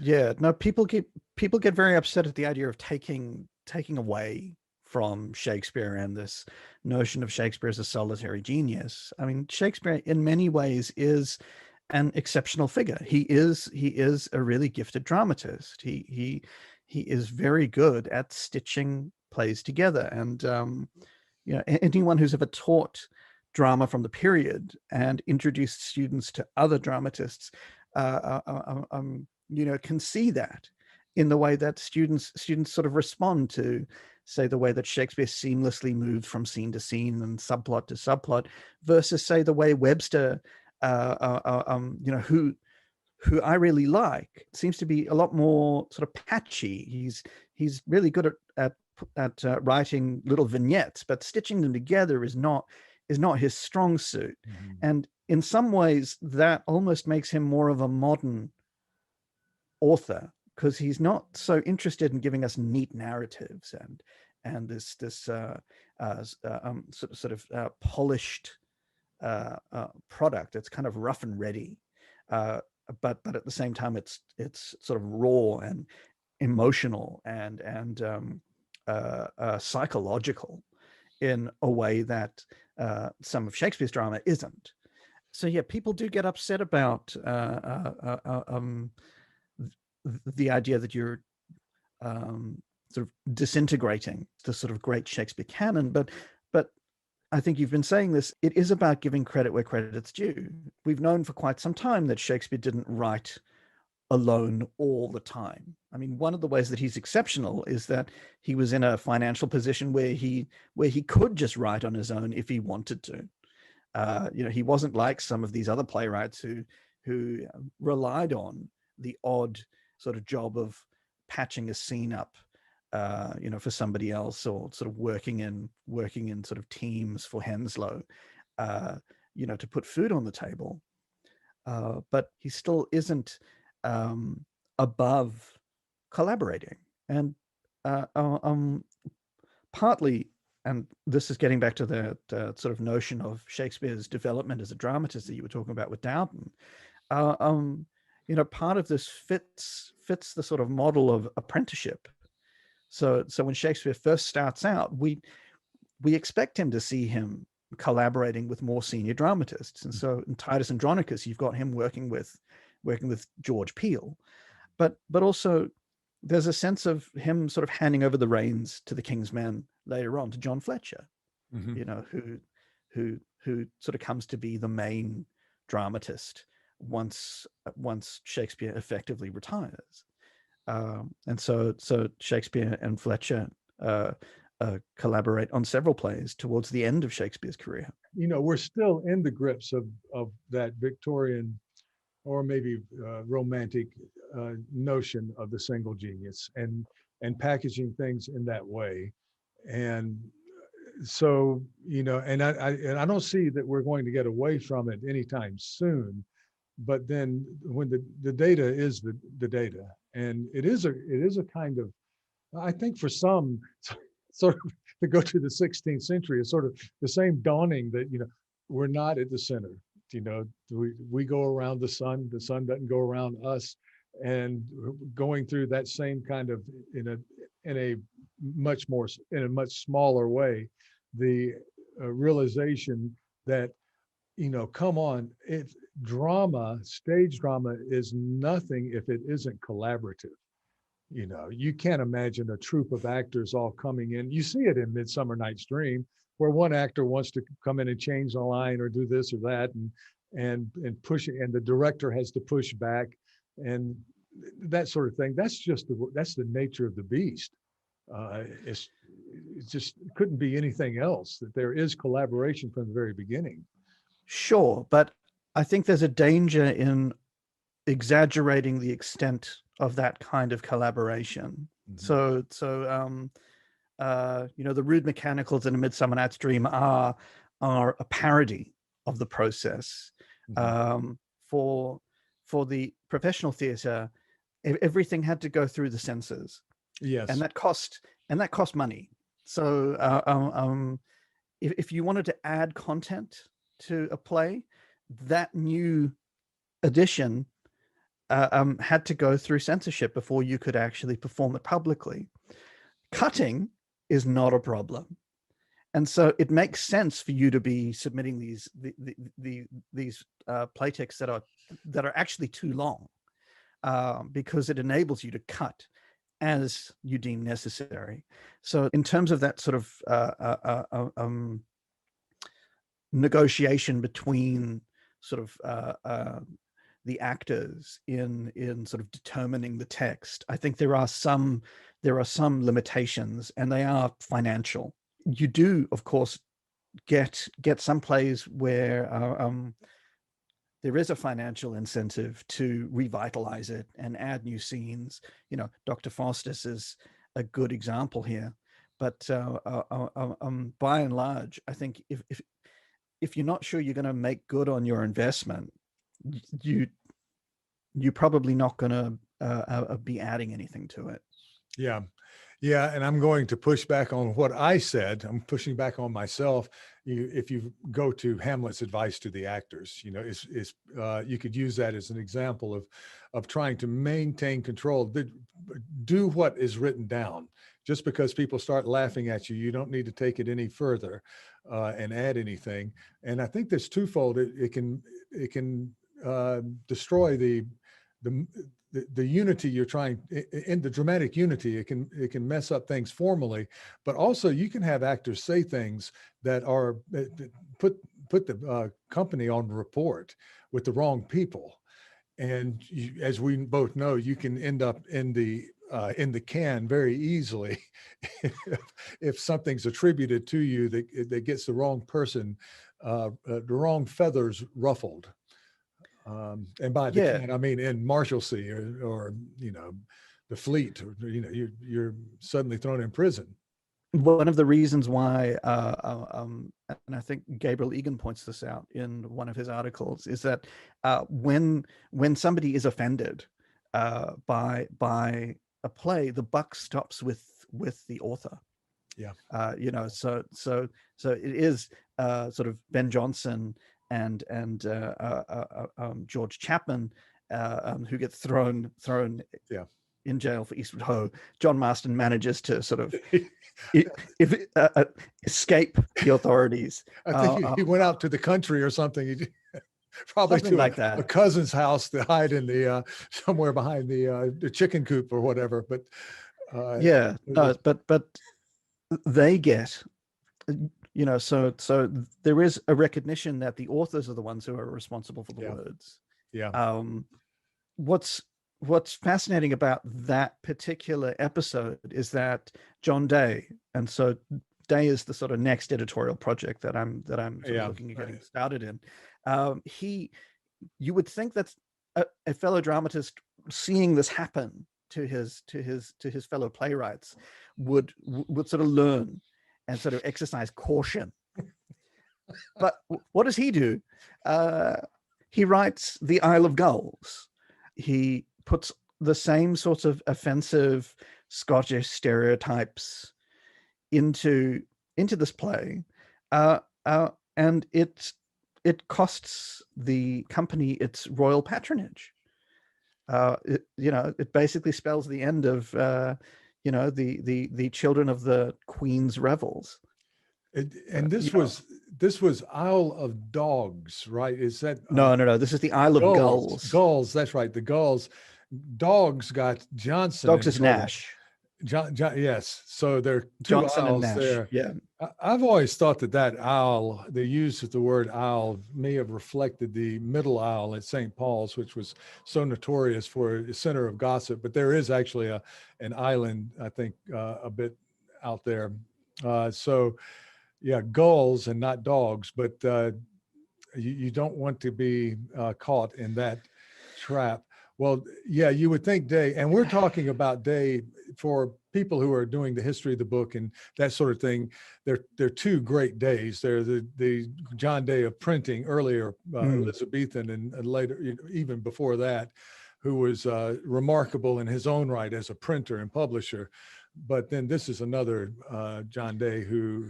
Yeah, no, people get very upset at the idea of taking away from Shakespeare and this notion of Shakespeare as a solitary genius. I mean, Shakespeare in many ways is an exceptional figure. He is a really gifted dramatist. He is very good at stitching plays together. And anyone who's ever taught drama from the period and introduced students to other dramatists, can see that in the way that students sort of respond to, say, the way that Shakespeare seamlessly moved from scene to scene and subplot to subplot, versus, say, the way Webster, who I really like, seems to be a lot more sort of patchy. He's really good at writing little vignettes, but stitching them together is not his strong suit. Mm-hmm. And in some ways, that almost makes him more of a modern author, because he's not so interested in giving us neat narratives and this polished product. It's kind of rough and ready, but at the same time, it's sort of raw and emotional and psychological in a way that some of Shakespeare's drama isn't. So yeah, people do get upset about the idea that you're sort of disintegrating the sort of great Shakespeare canon, but I think you've been saying this, it is about giving credit where credit's due. We've known for quite some time that Shakespeare didn't write alone all the time. I mean, one of the ways that he's exceptional is that he was in a financial position where he could just write on his own if he wanted to. He wasn't like some of these other playwrights who relied on the odd sort of job of patching a scene up, for somebody else, or sort of working in sort of teams for Henslow, to put food on the table. But he still isn't above collaborating. And partly, and this is getting back to the sort of notion of Shakespeare's development as a dramatist that you were talking about with Dowden. Part of this fits the sort of model of apprenticeship. So when Shakespeare first starts out, we expect him to see him collaborating with more senior dramatists. And so in Titus Andronicus, you've got him working with George Peele. but also there's a sense of him sort of handing over the reins to the King's Men later on to John Fletcher, Mhm. you know, who sort of comes to be the main dramatist once Shakespeare effectively retires. And so Shakespeare and Fletcher collaborate on several plays towards the end of Shakespeare's career. You know, we're still in the grips of that Victorian or maybe romantic notion of the single genius, and packaging things in that way. And so, you know, and I don't see that we're going to get away from it anytime soon. But then when the data is the data, and it is a kind of, I think for some, sort of, to go to the 16th century, is sort of the same dawning that, you know, we're not at the center. You know, we go around the sun doesn't go around us, and going through that same kind of, in a much smaller way, the realization that, you know, come on, if stage drama is nothing if it isn't collaborative. You know, you can't imagine a troupe of actors all coming in. You see it in Midsummer Night's Dream, where one actor wants to come in and change the line or do this or that, and push it, and the director has to push back, and that sort of thing. That's the nature of the beast. It just couldn't be anything else. That there is collaboration from the very beginning. Sure, but I think there's a danger in exaggerating the extent of that kind of collaboration. Mhm. You know, the rude mechanicals in A Midsummer Night's Dream are a parody of the process. Mhm. For the professional theater, everything had to go through the censors, and Yes. that cost money. So if you wanted to add content to a play, that new edition had to go through censorship before you could actually perform it publicly. Cutting is not a problem, and so it makes sense for you to be submitting these play texts that are actually too long, because it enables you to cut as you deem necessary. So in terms of that sort of negotiation between sort of the actors in sort of determining the text, I think there are some limitations, and they are financial. You do, of course, get some plays where there is a financial incentive to revitalize it and add new scenes. You know, Dr. Faustus is a good example here. But by and large, I think if you're not sure you're going to make good on your investment, you're probably not going to be adding anything to it. Yeah. Yeah. And I'm going to push back on what I said. I'm pushing back on myself. If you go to Hamlet's advice to the actors, you know, you could use that as an example of trying to maintain control. Do what is written down. Just because people start laughing at you, you don't need to take it any further and add anything. And I think that's twofold. It can destroy the unity you're trying in the dramatic unity. It can mess up things formally, but also you can have actors say things that are put the company on report with the wrong people, and as we both know, you can end up in the can very easily if something's attributed to you that gets the wrong person, the wrong feathers ruffled. And by the Yeah. can, I mean in Marshalsea or you know, the fleet, or you know, you're suddenly thrown in prison. One of the reasons why, and I think Gabriel Egan points this out in one of his articles, is that when somebody is offended by a play, the buck stops with the author. Yeah. You know, so it is sort of Ben Jonson and George Chapman who get thrown Yeah. in jail for Eastwood Hoe. John Marston manages to sort of escape the authorities. I think he went out to the country or something. Probably something to like a that. cousin's house to hide in the somewhere behind the chicken coop or whatever. But Yeah, no, that's, but they get, so there is a recognition that the authors are the ones who are responsible for the yeah, words. yeah, Um, what's what's fascinating about that particular episode is that John Day, and so Day is the sort of next editorial project that I'm sort of yeah. looking at getting Right. started in. He, you would think that a fellow dramatist seeing this happen to his fellow playwrights would sort of learn and sort of exercise caution. But what does he do? Uh, he writes The Isle of Gulls. He puts the same sort of offensive Scottish stereotypes into this play, uh, and it costs the company its royal patronage. It basically spells the end of the children of the Queen's revels. And You know, this was Isle of Dogs, right? Is that no. This is the Isle of Gulls? Gulls. Gulls, that's right. The Gulls. Dogs got Johnson Dogs in is trouble. Nash. Yes. So there are two Johnson and Isles Nash. there. Yeah. I've always thought that Isle, the use of the word Isle, may have reflected the Middle Isle at St. Paul's, which was so notorious for a center of gossip. But there is actually an island, I think, a bit out there. So, yeah, gulls and not dogs, but you don't want to be caught in that trap. Well, yeah, you would think Day, and we're talking about Day for people who are doing the history of the book and that sort of thing. They're two great Days. They're the John Day of printing earlier, Mm. Elizabethan, and later, even before that, who was remarkable in his own right as a printer and publisher. But then this is another John Day who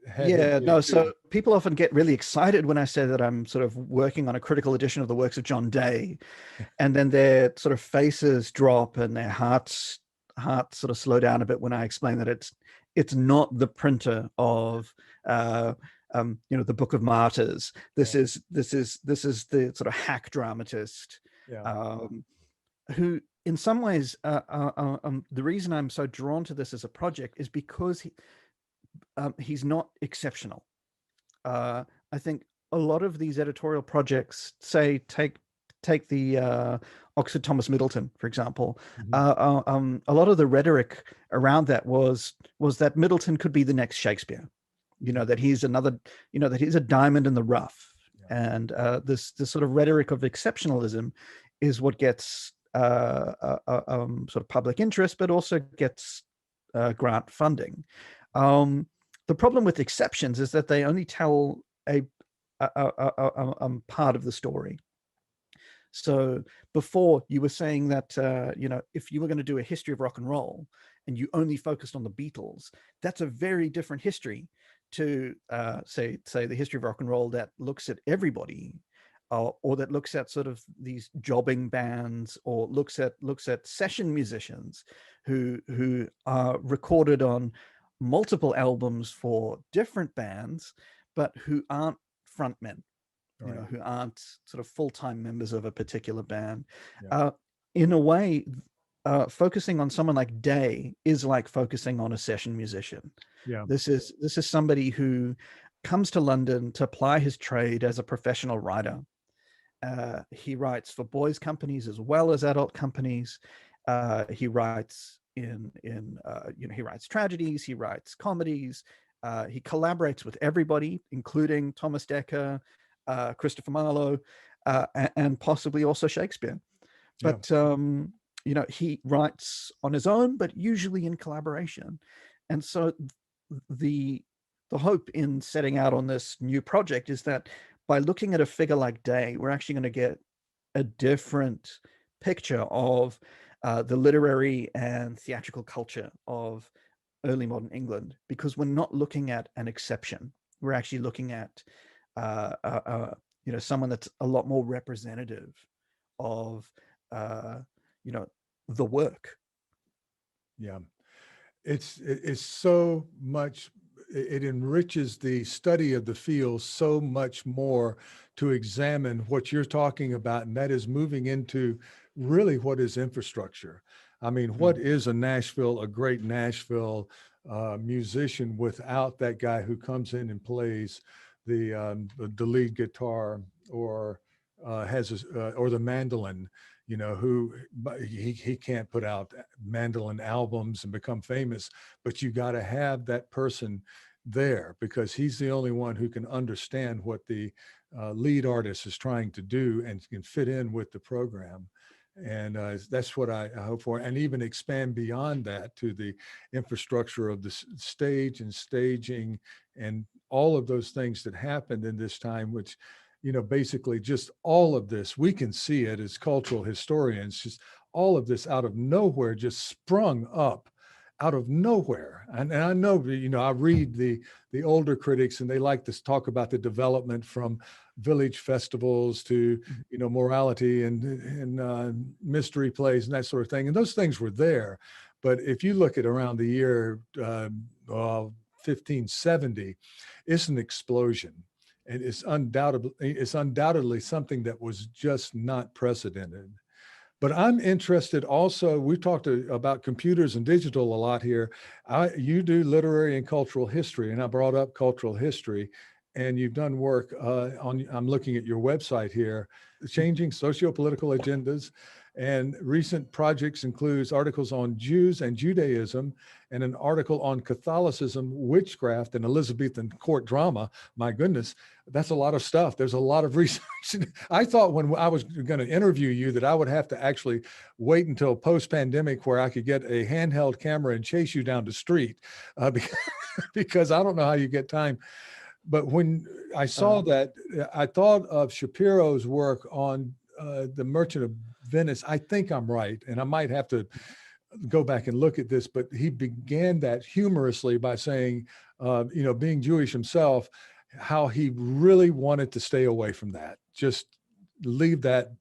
had his Yeah, day no, so too. people often get really excited when I say that I'm sort of working on a critical edition of the works of John Day, and then their sort of faces drop and their hearts sort of slow down a bit when I explain that it's not the printer of the Book of Martyrs. Yeah, This is the sort of hack dramatist, yeah, um, who in some ways the reason I'm so drawn to this as a project is because he's not exceptional. I think a lot of these editorial projects, say, take the Oxford Thomas Middleton, for example. mhm, A lot of the rhetoric around that was that Middleton could be the next Shakespeare. That he's another, that he's a diamond in the rough, yeah, and this sort of rhetoric of exceptionalism is what gets sort of public interest, but also gets grant funding. The problem with exceptions is that they only tell a part of the story. So before, you were saying that if you were going to do a history of rock and roll and you only focused on the Beatles, that's a very different history to say the history of rock and roll that looks at everybody, or that looks at sort of these jobbing bands, or looks at session musicians who are recorded on multiple albums for different bands, but who aren't frontmen, right, who aren't sort of full-time members of a particular band. yeah, Uh, in a way, focusing on someone like Day is like focusing on a session musician. yeah, This is somebody who comes to London to ply his trade as a professional writer. He writes for boys' companies as well as adult companies. He writes he writes tragedies, he writes comedies. He collaborates with everybody, including Thomas Dekker, Christopher Marlowe, and possibly also Shakespeare. yeah, But he writes on his own, but usually in collaboration. And so the hope in setting out on this new project is that by looking at a figure like Day, we're actually going to get a different picture of the literary and theatrical culture of early modern England, because we're not looking at an exception. We're actually looking at someone that's a lot more representative of uh, you know the work. yeah. It's so much. it enriches the study of the field so much more to examine what you're talking about, and that is moving into really what is infrastructure. I mean, what is a great Nashville musician without that guy who comes in and plays the lead guitar, or or the mandolin, who he can't put out mandolin albums and become famous, but you got to have that person there because he's the only one who can understand what the lead artist is trying to do and can fit in with the program. And that's what I hope for, and even expand beyond that to the infrastructure of the stage and staging and all of those things that happened in this time, which, basically just all of this, we can see it as cultural historians, just all of this out of nowhere just sprung up out of nowhere. And I know, I read the older critics, and they like to talk about the development from village festivals to, morality and mystery plays and that sort of thing. And those things were there. But if you look at around the year 1570, it's an explosion. And it's undoubtedly something that was just not precedented. But I'm interested also, we talked about computers and digital a lot here. You do literary and cultural history, and I brought up cultural history, and you've done work I'm looking at your website here, changing socio-political agendas. And recent projects includes articles on Jews and Judaism, and an article on Catholicism, witchcraft, and Elizabethan court drama. My goodness, that's a lot of stuff. There's a lot of research. I thought when I was going to interview you that I would have to actually wait until post-pandemic where I could get a handheld camera and chase you down the street because I don't know how you get time. But when I saw that, I thought of Shapiro's work on the Merchant of Venice. I think I'm right, and I might have to go back and look at this, but he began that humorously by saying, being Jewish himself, how he really wanted to stay away from that, just leave that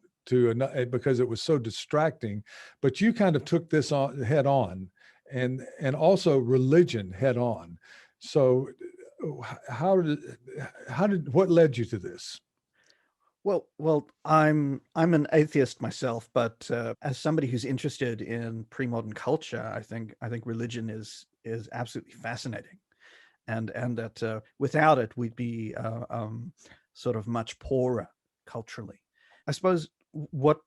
because it was so distracting. But you kind of took this on head on, and also religion head on. So what led you to this? Well, I'm an atheist myself, but as somebody who's interested in pre-modern culture, I think religion is absolutely fascinating, and that without it we'd be sort of much poorer culturally. I suppose what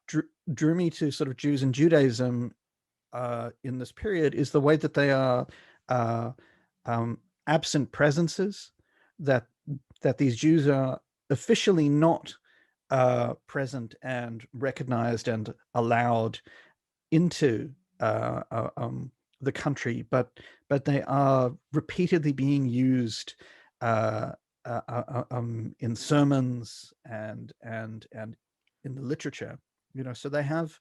drew me to sort of Jews and Judaism in this period is the way that they are absent presences, that these Jews are officially not present and recognized and allowed into the country, but they are repeatedly being used in sermons and in the literature. So they have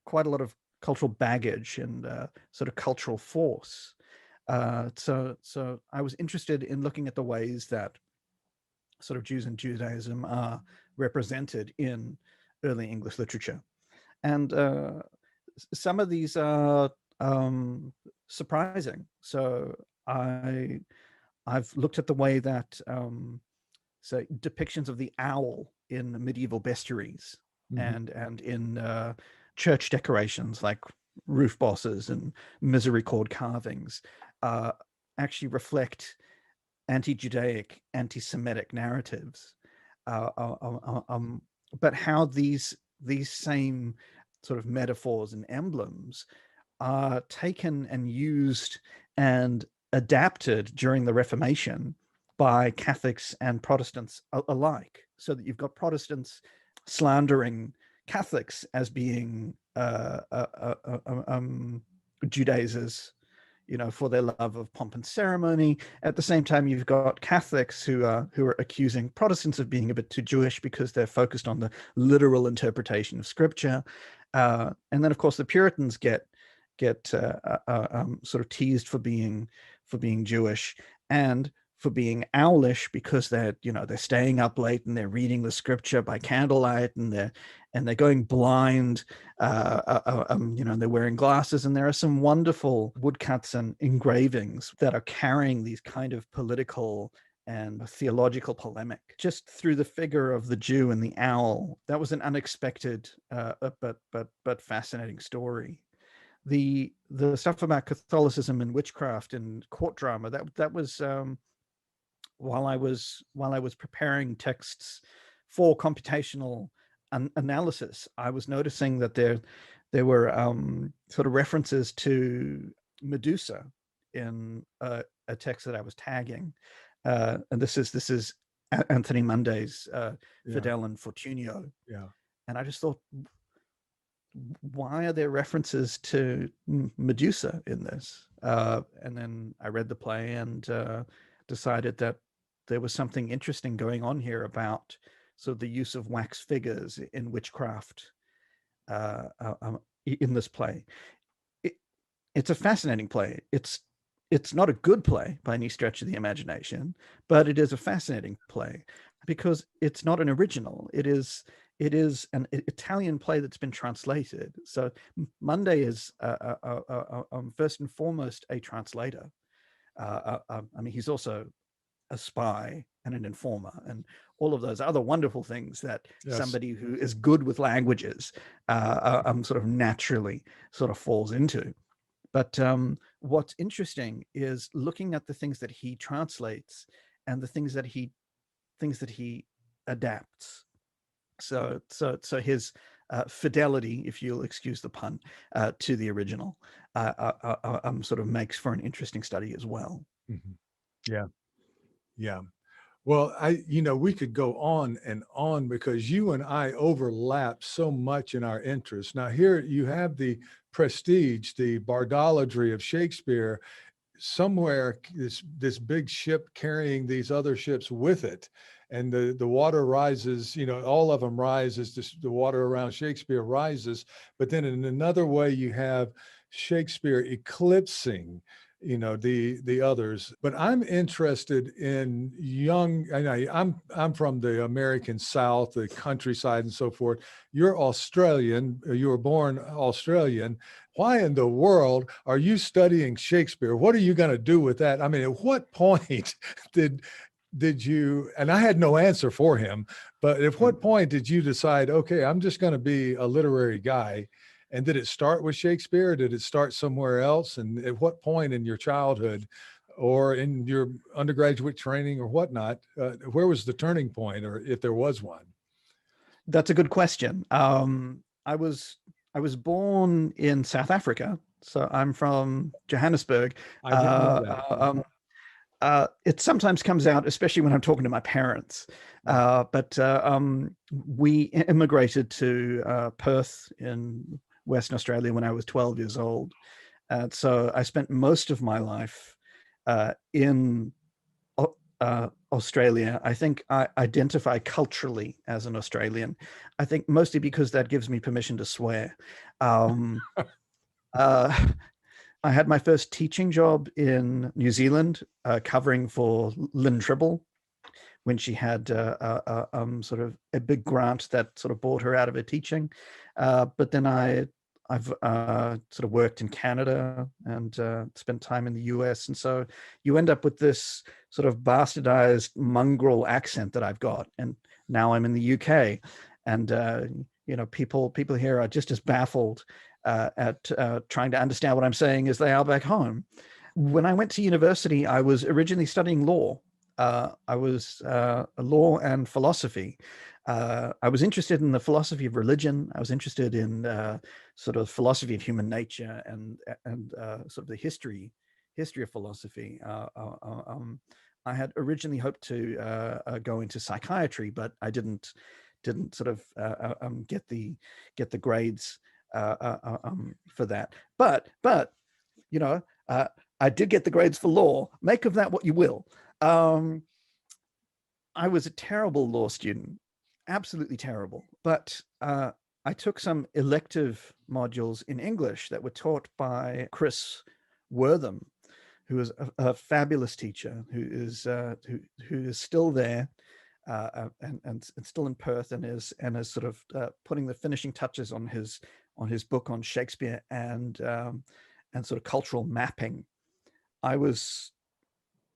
quite a lot of cultural baggage and sort of cultural force. So I was interested in looking at the ways that sort of Jews and Judaism are represented in early English literature. And some of these are surprising. So I've looked at the way that say depictions of the owl in medieval bestiaries and in church decorations like roof bosses and misericord carvings actually reflect anti-Judaic, anti-Semitic narratives, but how these same sort of metaphors and emblems are taken and used and adapted during the Reformation by Catholics and Protestants alike, so that you've got Protestants slandering Catholics as being Judaizers, for their love of pomp and ceremony. At the same time, you've got Catholics who are accusing Protestants of being a bit too Jewish because they're focused on the literal interpretation of Scripture. And then, of course, the Puritans get sort of teased for being Jewish, and for being owlish because they're staying up late and they're reading the scripture by candlelight, and they're going blind, they're wearing glasses, and there are some wonderful woodcuts and engravings that are carrying these kind of political and theological polemic just through the figure of the Jew and the owl. That was an unexpected but fascinating story. The stuff about Catholicism and witchcraft and court drama, that was while I was preparing texts for computational analysis, I was noticing that there were sort of references to Medusa in a text that I was tagging, and this is Anthony Monday's Fidel and Fortunio. Yeah. And I just thought, why are there references to Medusa in this? And then I read the play and decided that there was something interesting going on here about sort of the use of wax figures in witchcraft in this play. It's a fascinating play. It's not a good play by any stretch of the imagination, but it is a fascinating play because it's not an original. It is an Italian play that's been translated. So Monday is first and foremost a translator. I mean, he's also a spy and an informer and all of those other wonderful things that somebody who is good with languages sort of naturally sort of falls into. But what's interesting is looking at the things that he translates and the things that he adapts. So his fidelity, if you'll excuse the pun, to the original sort of makes for an interesting study as well. Mm-hmm. Yeah. Well, we could go on and on because you and I overlap so much in our interests. Now here you have the prestige, the bardologry of Shakespeare, somewhere this big ship carrying these other ships with it. And the water rises, all of them rise as the water around Shakespeare rises. But then in another way, you have Shakespeare eclipsing the others. But I'm interested in I'm from the American South, the countryside and so forth. You're Australian, you were born Australian. Why in the world are you studying Shakespeare? What are you going to do with that? I mean, at what point did you, and I had no answer for him, but at what point did you decide, okay, I'm just going to be a literary guy? And did it start with Shakespeare? Did it start somewhere else? And at what point in your childhood or in your undergraduate training or whatnot, where was the turning point, or if there was one? That's a good question. I was born in South Africa, so I'm from Johannesburg. I didn't know that. It sometimes comes out, especially when I'm talking to my parents. But we immigrated to Perth in Western Australia when I was 12 years old. So I spent most of my life in Australia. I think I identify culturally as an Australian. I think mostly because that gives me permission to swear. I had my first teaching job in New Zealand, covering for Lynn Tribble when she had sort of a big grant that sort of bought her out of her teaching. But then I've sort of worked in Canada and spent time in the US. And so you end up with this sort of bastardized mongrel accent that I've got. And now I'm in the UK. And, people here are just as baffled at trying to understand what I'm saying as they are back home. When I went to university, I was originally studying law. I was law and philosophy. I was interested in the philosophy of religion. I was interested in sort of philosophy of human nature and sort of the history of philosophy. I had originally hoped to go into psychiatry, but I didn't sort of get the grades for that. But I did get the grades for law. Make of that what you will. I was a terrible law student, absolutely terrible. But I took some elective modules in English that were taught by Chris Wortham, who is a fabulous teacher, who is still there, and still in Perth, and is sort of putting the finishing touches on his book on Shakespeare and sort of cultural mapping. I was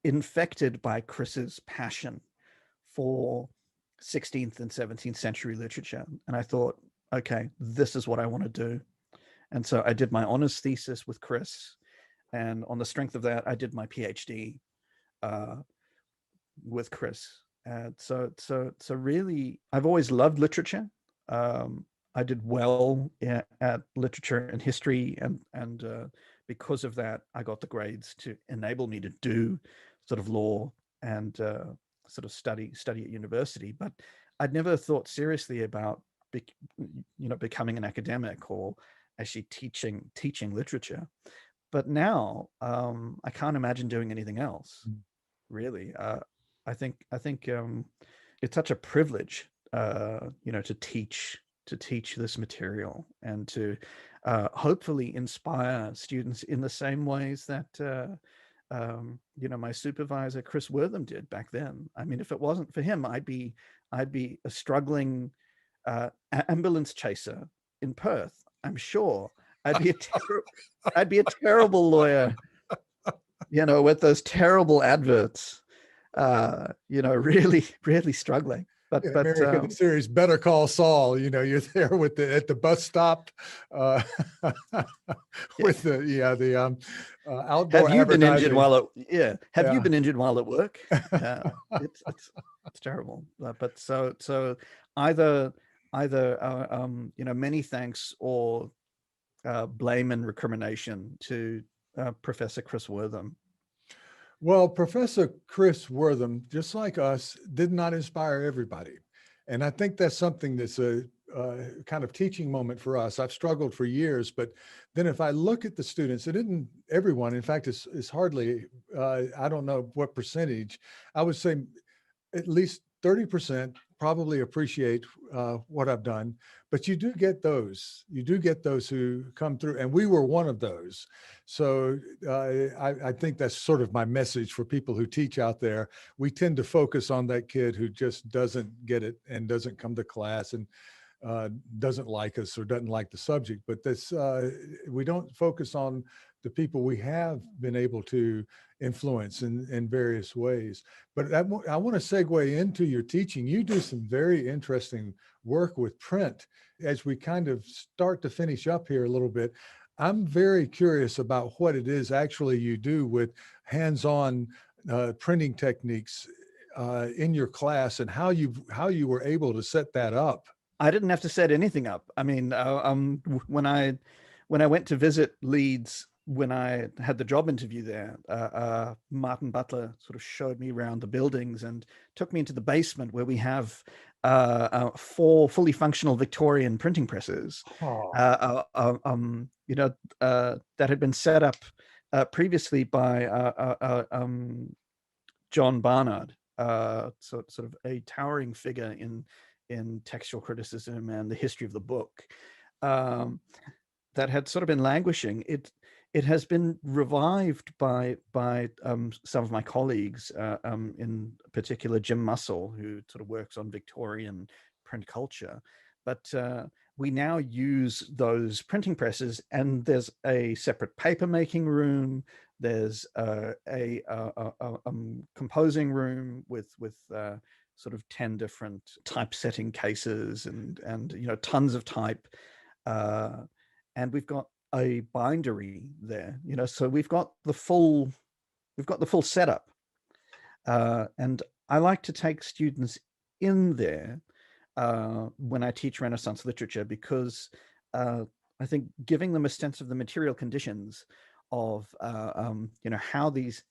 infected by Chris's passion for 16th and 17th century literature, and I thought, okay, this is what I want to do. And so I did my honors thesis with Chris, and on the strength of that, I did my PhD with Chris. And so really, I've always loved literature. I did well at literature and history, and because of that, I got the grades to enable me to do sort of law and sort of study at university. But I'd never thought seriously about becoming an academic or actually teaching literature. But now I can't imagine doing anything else, really. I think it's such a privilege, to teach this material and to hopefully inspire students in the same ways that my supervisor Chris Wortham did back then. I mean, if it wasn't for him, I'd be a struggling ambulance chaser in Perth, I'm sure. I'd be a terrible lawyer, with those terrible adverts, really, really struggling. But American series Better Call Saul, you're there at the bus stop with the outdoor. Have you been injured while Have you been injured while at work? It's terrible. But so either many thanks or blame and recrimination to Professor Chris Wortham. Well, Professor Chris Wortham, just like us, did not inspire everybody. And I think that's something that's a kind of teaching moment for us. I've struggled for years, but then if I look at the students, it isn't everyone. In fact, it's hardly, I don't know what percentage. I would say at least 30% probably appreciate what I've done, but you do get those who come through, and we were one of those. So I think that's sort of my message for people who teach out there. We tend to focus on that kid who just doesn't get it and doesn't come to class and doesn't like us or doesn't like the subject, but we don't focus on the people we have been able to influence in various ways. But I want to segue into your teaching. You do some very interesting work with print. As we kind of start to finish up here a little bit, I'm very curious about what it is actually you do with hands-on printing techniques in your class, and how you were able to set that up. I didn't have to set anything up. I mean, when I went to visit Leeds, when I had the job interview there, Martin Butler sort of showed me around the buildings and took me into the basement where we have 4 fully functional Victorian printing presses, that had been set up previously by John Barnard, sort of a towering figure in textual criticism and the history of the book, that had sort of been languishing. It has been revived by some of my colleagues, in particular Jim Mussell, who sort of works on Victorian print culture. But we now use those printing presses, and there's a separate paper making room. There's a composing room with sort of 10 different typesetting cases and tons of type, and we've got a bindery there, so we've got the full setup, and I like to take students in there when I teach Renaissance literature, because I think giving them a sense of the material conditions of how these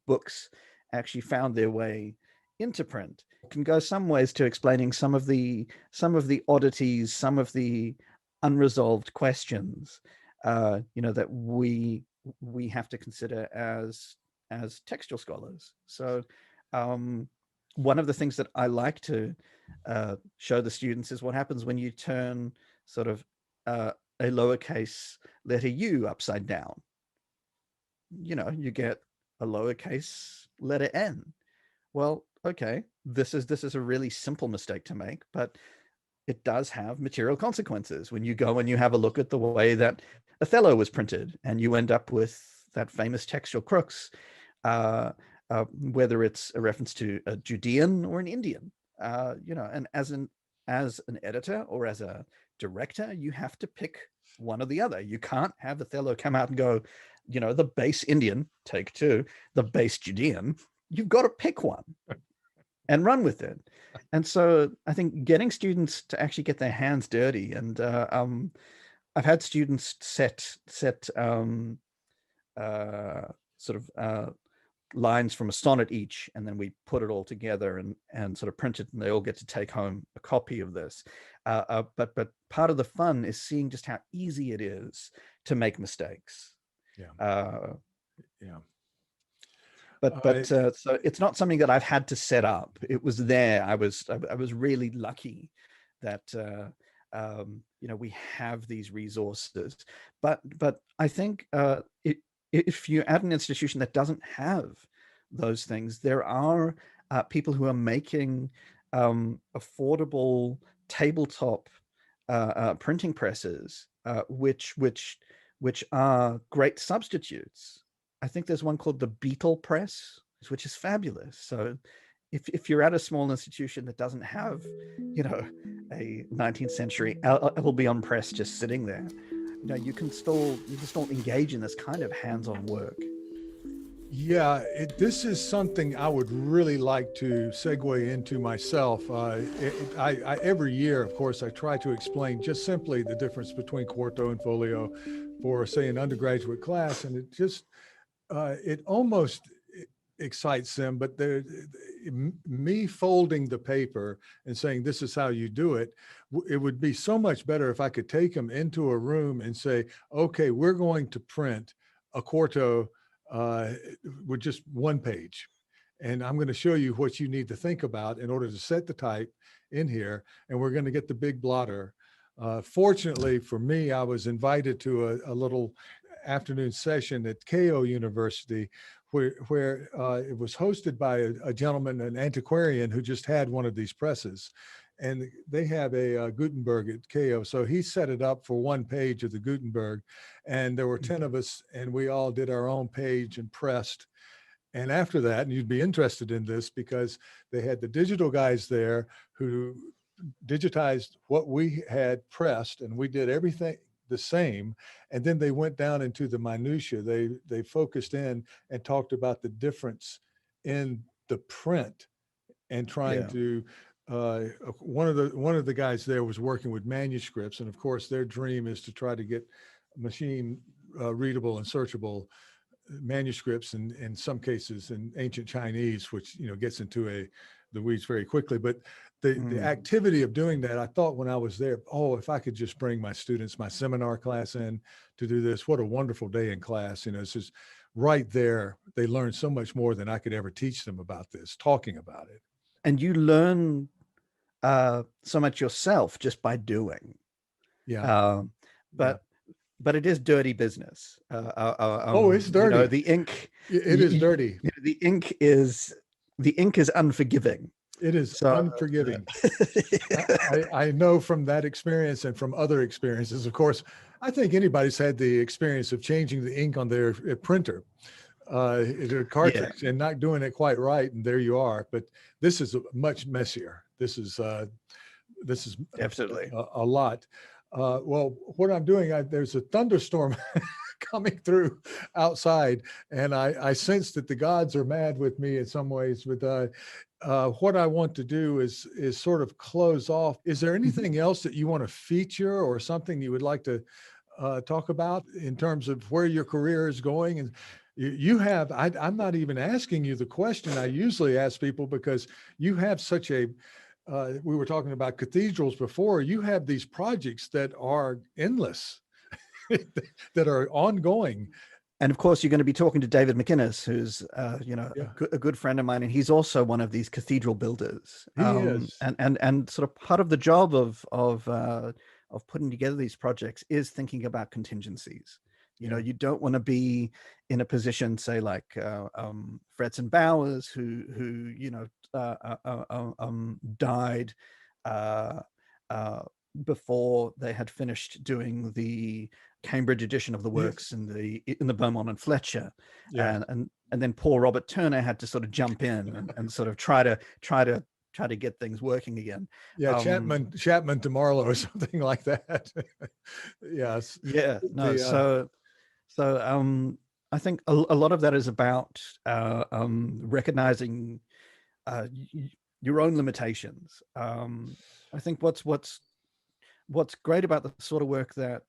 books actually found their way into print can go some ways to explaining some of the oddities, some of the unresolved questions, that we have to consider as textual scholars. So one of the things that I like to show the students is what happens when you turn sort of a lowercase letter U upside down. You get a lowercase letter n. Well, okay, this is a really simple mistake to make, but it does have material consequences when you go and you have a look at the way that Othello was printed, and you end up with that famous textual crux, whether it's a reference to a Judean or an Indian. And as an editor or as a director, you have to pick one or the other. You can't have Othello come out and go, the base Indian, take two, the base Judean. You've got to pick one and run with it. And so I think getting students to actually get their hands dirty, and I've had students set lines from a sonnet each, and then we put it all together and sort of print it, and they all get to take home a copy of this. But part of the fun is seeing just how easy it is to make mistakes. Yeah. So it's not something that I've had to set up. It was there. I was really lucky that we have these resources. But I think if you're at an institution that doesn't have those things, there are people who are making affordable tabletop printing presses, which are great substitutes. I think there's one called the Beetle Press, which is fabulous. So if you're at a small institution that doesn't have, a 19th century Albion press just sitting there, you can still engage in this kind of hands-on work. Yeah, this is something I would really like to segue into myself. Every year, of course, I try to explain just simply the difference between quarto and folio for, say, an undergraduate class, and it just it almost excites them. But me folding the paper and saying this is how you do it, it would be so much better if I could take them into a room and say, okay, we're going to print a quarto with just one page. And I'm going to show you what you need to think about in order to set the type in here. And we're going to get the big blotter. Fortunately for me, I was invited to a little afternoon session at Keio University where it was hosted by a gentleman, an antiquarian who just had one of these presses. And they have a Gutenberg at Keio. So he set it up for one page of the Gutenberg. And there were 10 of us, and we all did our own page and pressed. And after that, and you'd be interested in this because they had the digital guys there who digitized what we had pressed, and we did everything the same. And then they went down into the minutia. They focused in and talked about the difference in the print and trying to one of the guys there was working with manuscripts, and of course their dream is to try to get machine readable and searchable manuscripts, and in some cases in ancient Chinese, which gets into the weeds very quickly. But the activity of doing that, I thought when I was there, if I could just bring my students, my seminar class in to do this, what a wonderful day in class. It's just right there. They learn so much more than I could ever teach them about this, talking about it. And you learn so much yourself just by doing. But it is dirty business. It's dirty. The ink. It is dirty. The ink is unforgiving. It is unforgiving. I know from that experience and from other experiences. Of course, I think anybody's had the experience of changing the ink on their printer, their cartridge, and not doing it quite right, and there you are. But this is much messier. This is definitely a lot. Well, what I'm doing, there's a thunderstorm coming through outside, and I sense that the gods are mad with me in some ways. With what I want to do is sort of close off. Is there anything else that you want to feature or something you would like to talk about in terms of where your career is going? And you have, I'm not even asking you the question I usually ask people, because you have such a we were talking about cathedrals before. You have these projects that are endless, that are ongoing. And of course, you're going to be talking to David McInnes, who's a good friend of mine, and he's also one of these cathedral builders. He is, and sort of part of the job of putting together these projects is thinking about contingencies. You know, you don't want to be in a position, say, like Fretz and Bowers, who died before they had finished doing the Cambridge edition of the works in the Beaumont and Fletcher, and then poor Robert Turner had to sort of jump in and sort of try to get things working again. Yeah, Chapman to Marlowe or something like that. Yes. Yeah. No. So I think a lot of that is about recognizing your own limitations. I think what's great about the sort of work that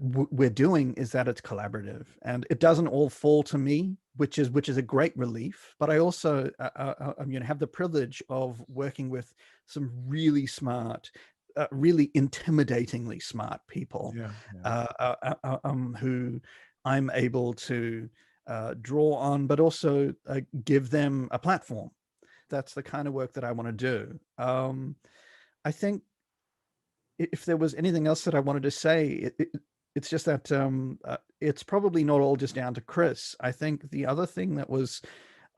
we're doing is that it's collaborative, and it doesn't all fall to me, which is a great relief. But I also have the privilege of working with some really smart, really intimidatingly smart people, who I'm able to draw on, but also give them a platform. That's the kind of work that I want to do. I think if there was anything else that I wanted to say, it's just that it's probably not all just down to Chris. I think the other thing that was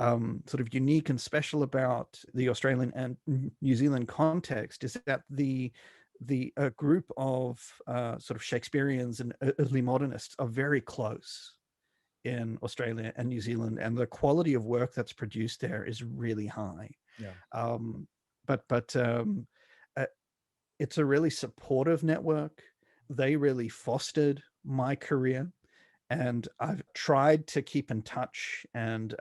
sort of unique and special about the Australian and New Zealand context is that the group of sort of Shakespeareans and early modernists are very close in Australia and New Zealand, and the quality of work that's produced there is really high. But it's a really supportive network. They really fostered my career, and I've tried to keep in touch. And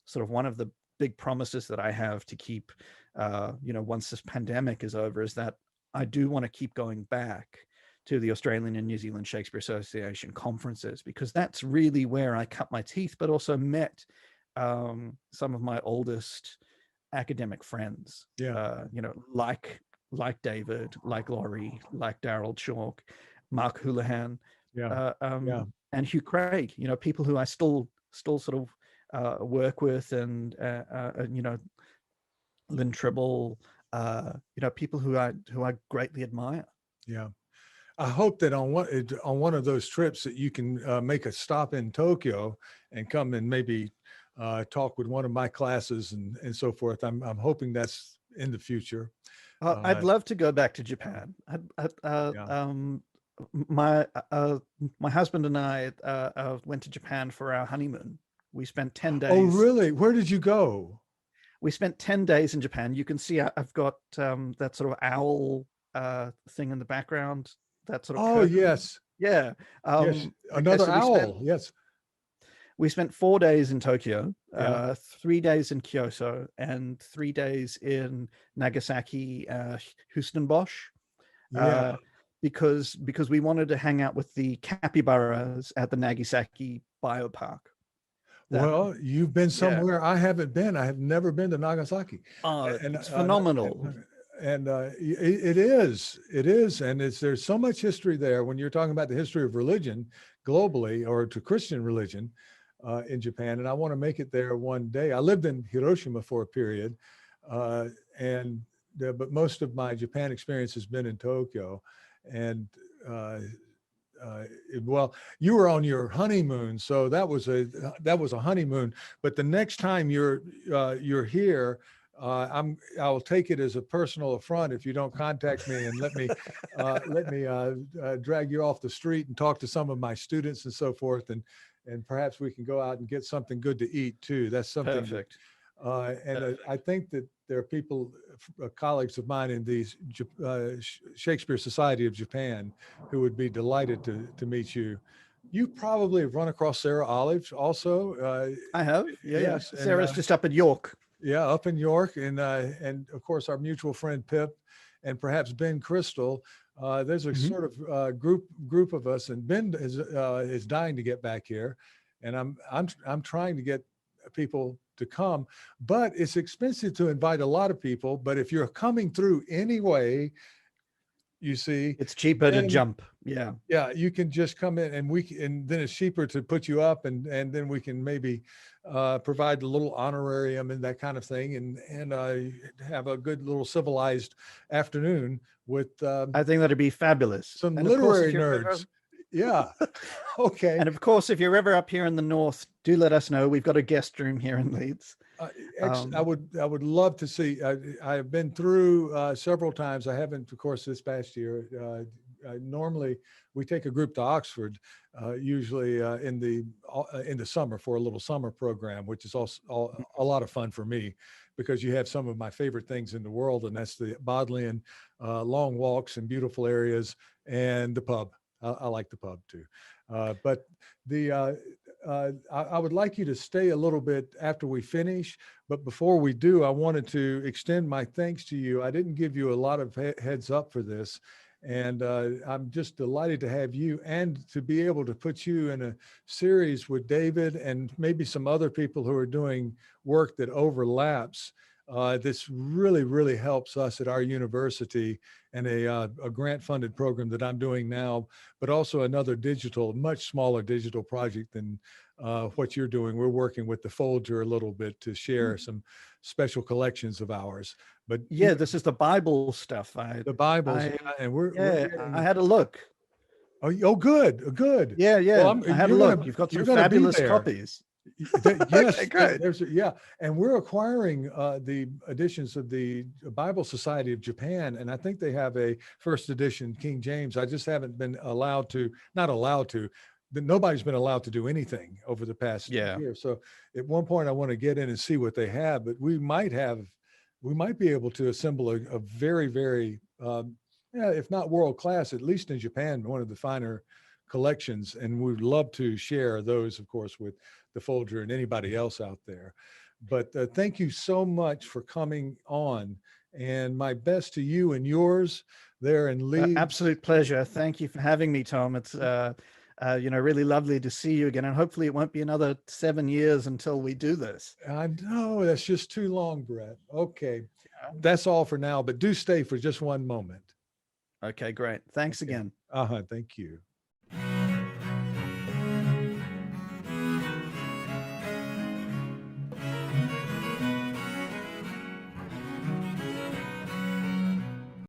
sort of one of the big promises that I have to keep, once this pandemic is over, is that I do want to keep going back to the Australian and New Zealand Shakespeare Association conferences, because that's really where I cut my teeth, but also met some of my oldest academic friends, like David, like Laurie, like Daryl Chalk, Mark Houlihan, and Hugh Craig, people who I still sort of work with, and Lynn Tribble, people who I greatly admire. Yeah. I hope that on one of those trips that you can make a stop in Tokyo and come and maybe talk with one of my classes and so forth. I'm hoping that's in the future. I'd love to go back to Japan. My husband and I went to Japan for our honeymoon. We spent 10 days. Oh, really? Where did you go? We spent 10 days in Japan. You can see I've got that sort of owl thing in the background. That sort of curtain. Yes. Yeah. Yes. Another owl. Yes. We spent 4 days in Tokyo, 3 days in Kyoto, and 3 days in Nagasaki, Hustenbosch, because we wanted to hang out with the capybaras at the Nagasaki Biopark. Well, you've been somewhere I haven't been. I have never been to Nagasaki. It's phenomenal. And it is, and there's so much history there. When you're talking about the history of religion globally, or to Christian religion in Japan, and I want to make it there one day. I lived in Hiroshima for a period, but most of my Japan experience has been in Tokyo. And well, you were on your honeymoon, so that was a honeymoon. But the next time you're here, I'll take it as a personal affront if you don't contact me and let me drag you off the street and talk to some of my students and so forth, and perhaps we can go out and get something good to eat too. That's something perfect. I think that there are people, colleagues of mine in the Shakespeare Society of Japan, who would be delighted to meet you. You probably have run across Sarah Olive also. I have. Yes. Sarah's just up in York. Yeah, up in York, and of course our mutual friend Pip, and perhaps Ben Crystal. There's a sort of group of us, and Ben is dying to get back here, and I'm trying to get people to come, but it's expensive to invite a lot of people. But if you're coming through anyway, you see, it's cheaper to jump. Yeah, you can just come in, and then it's cheaper to put you up, and then we can maybe provide a little honorarium and that kind of thing, and have a good little civilized afternoon with I think that'd be fabulous. Some literary nerds. Yeah. Okay. And of course, if you're ever up here in the north, do let us know. We've got a guest room here in Leeds. I would love to see. I have been through several times. I haven't, of course, this past year. Normally, we take a group to Oxford, usually in the summer for a little summer program, which is also a lot of fun for me, because you have some of my favorite things in the world, and that's the Bodleian long walks and beautiful areas, and the pub. I like the pub too, but I would like you to stay a little bit after we finish, but before we do, I wanted to extend my thanks to you. I didn't give you a lot of heads up for this, and I'm just delighted to have you and to be able to put you in a series with David and maybe some other people who are doing work that overlaps. This really, really helps us at our university, and a grant-funded program that I'm doing now, but also another much smaller digital project than what you're doing. We're working with the Folger a little bit to share some special collections of ours. But Yeah, this is the Bible stuff. the Bibles, and we're getting. I had a look. Oh, good, good. Yeah, Well, I had a look. You've got some fabulous copies. Yes, Okay, great. and we're acquiring the editions of the Bible Society of Japan, and I think they have a first edition King James. I just haven't been not allowed to, but nobody's been allowed to do anything over the past year. So at one point I want to get in and see what they have, but we might be able to assemble a very, very, if not world class, at least in Japan, one of the finer collections, and we'd love to share those, of course, with the Folger and anybody else out there. But thank you so much for coming on, and my best to you and yours there in Leeds. Absolute pleasure. Thank you for having me, Tom. It's really lovely to see you again, and hopefully it won't be another 7 years until we do this. I know that's just too long, Brett. Okay, that's all for now, but do stay for just one moment. Okay, great. Thanks again. Thank you.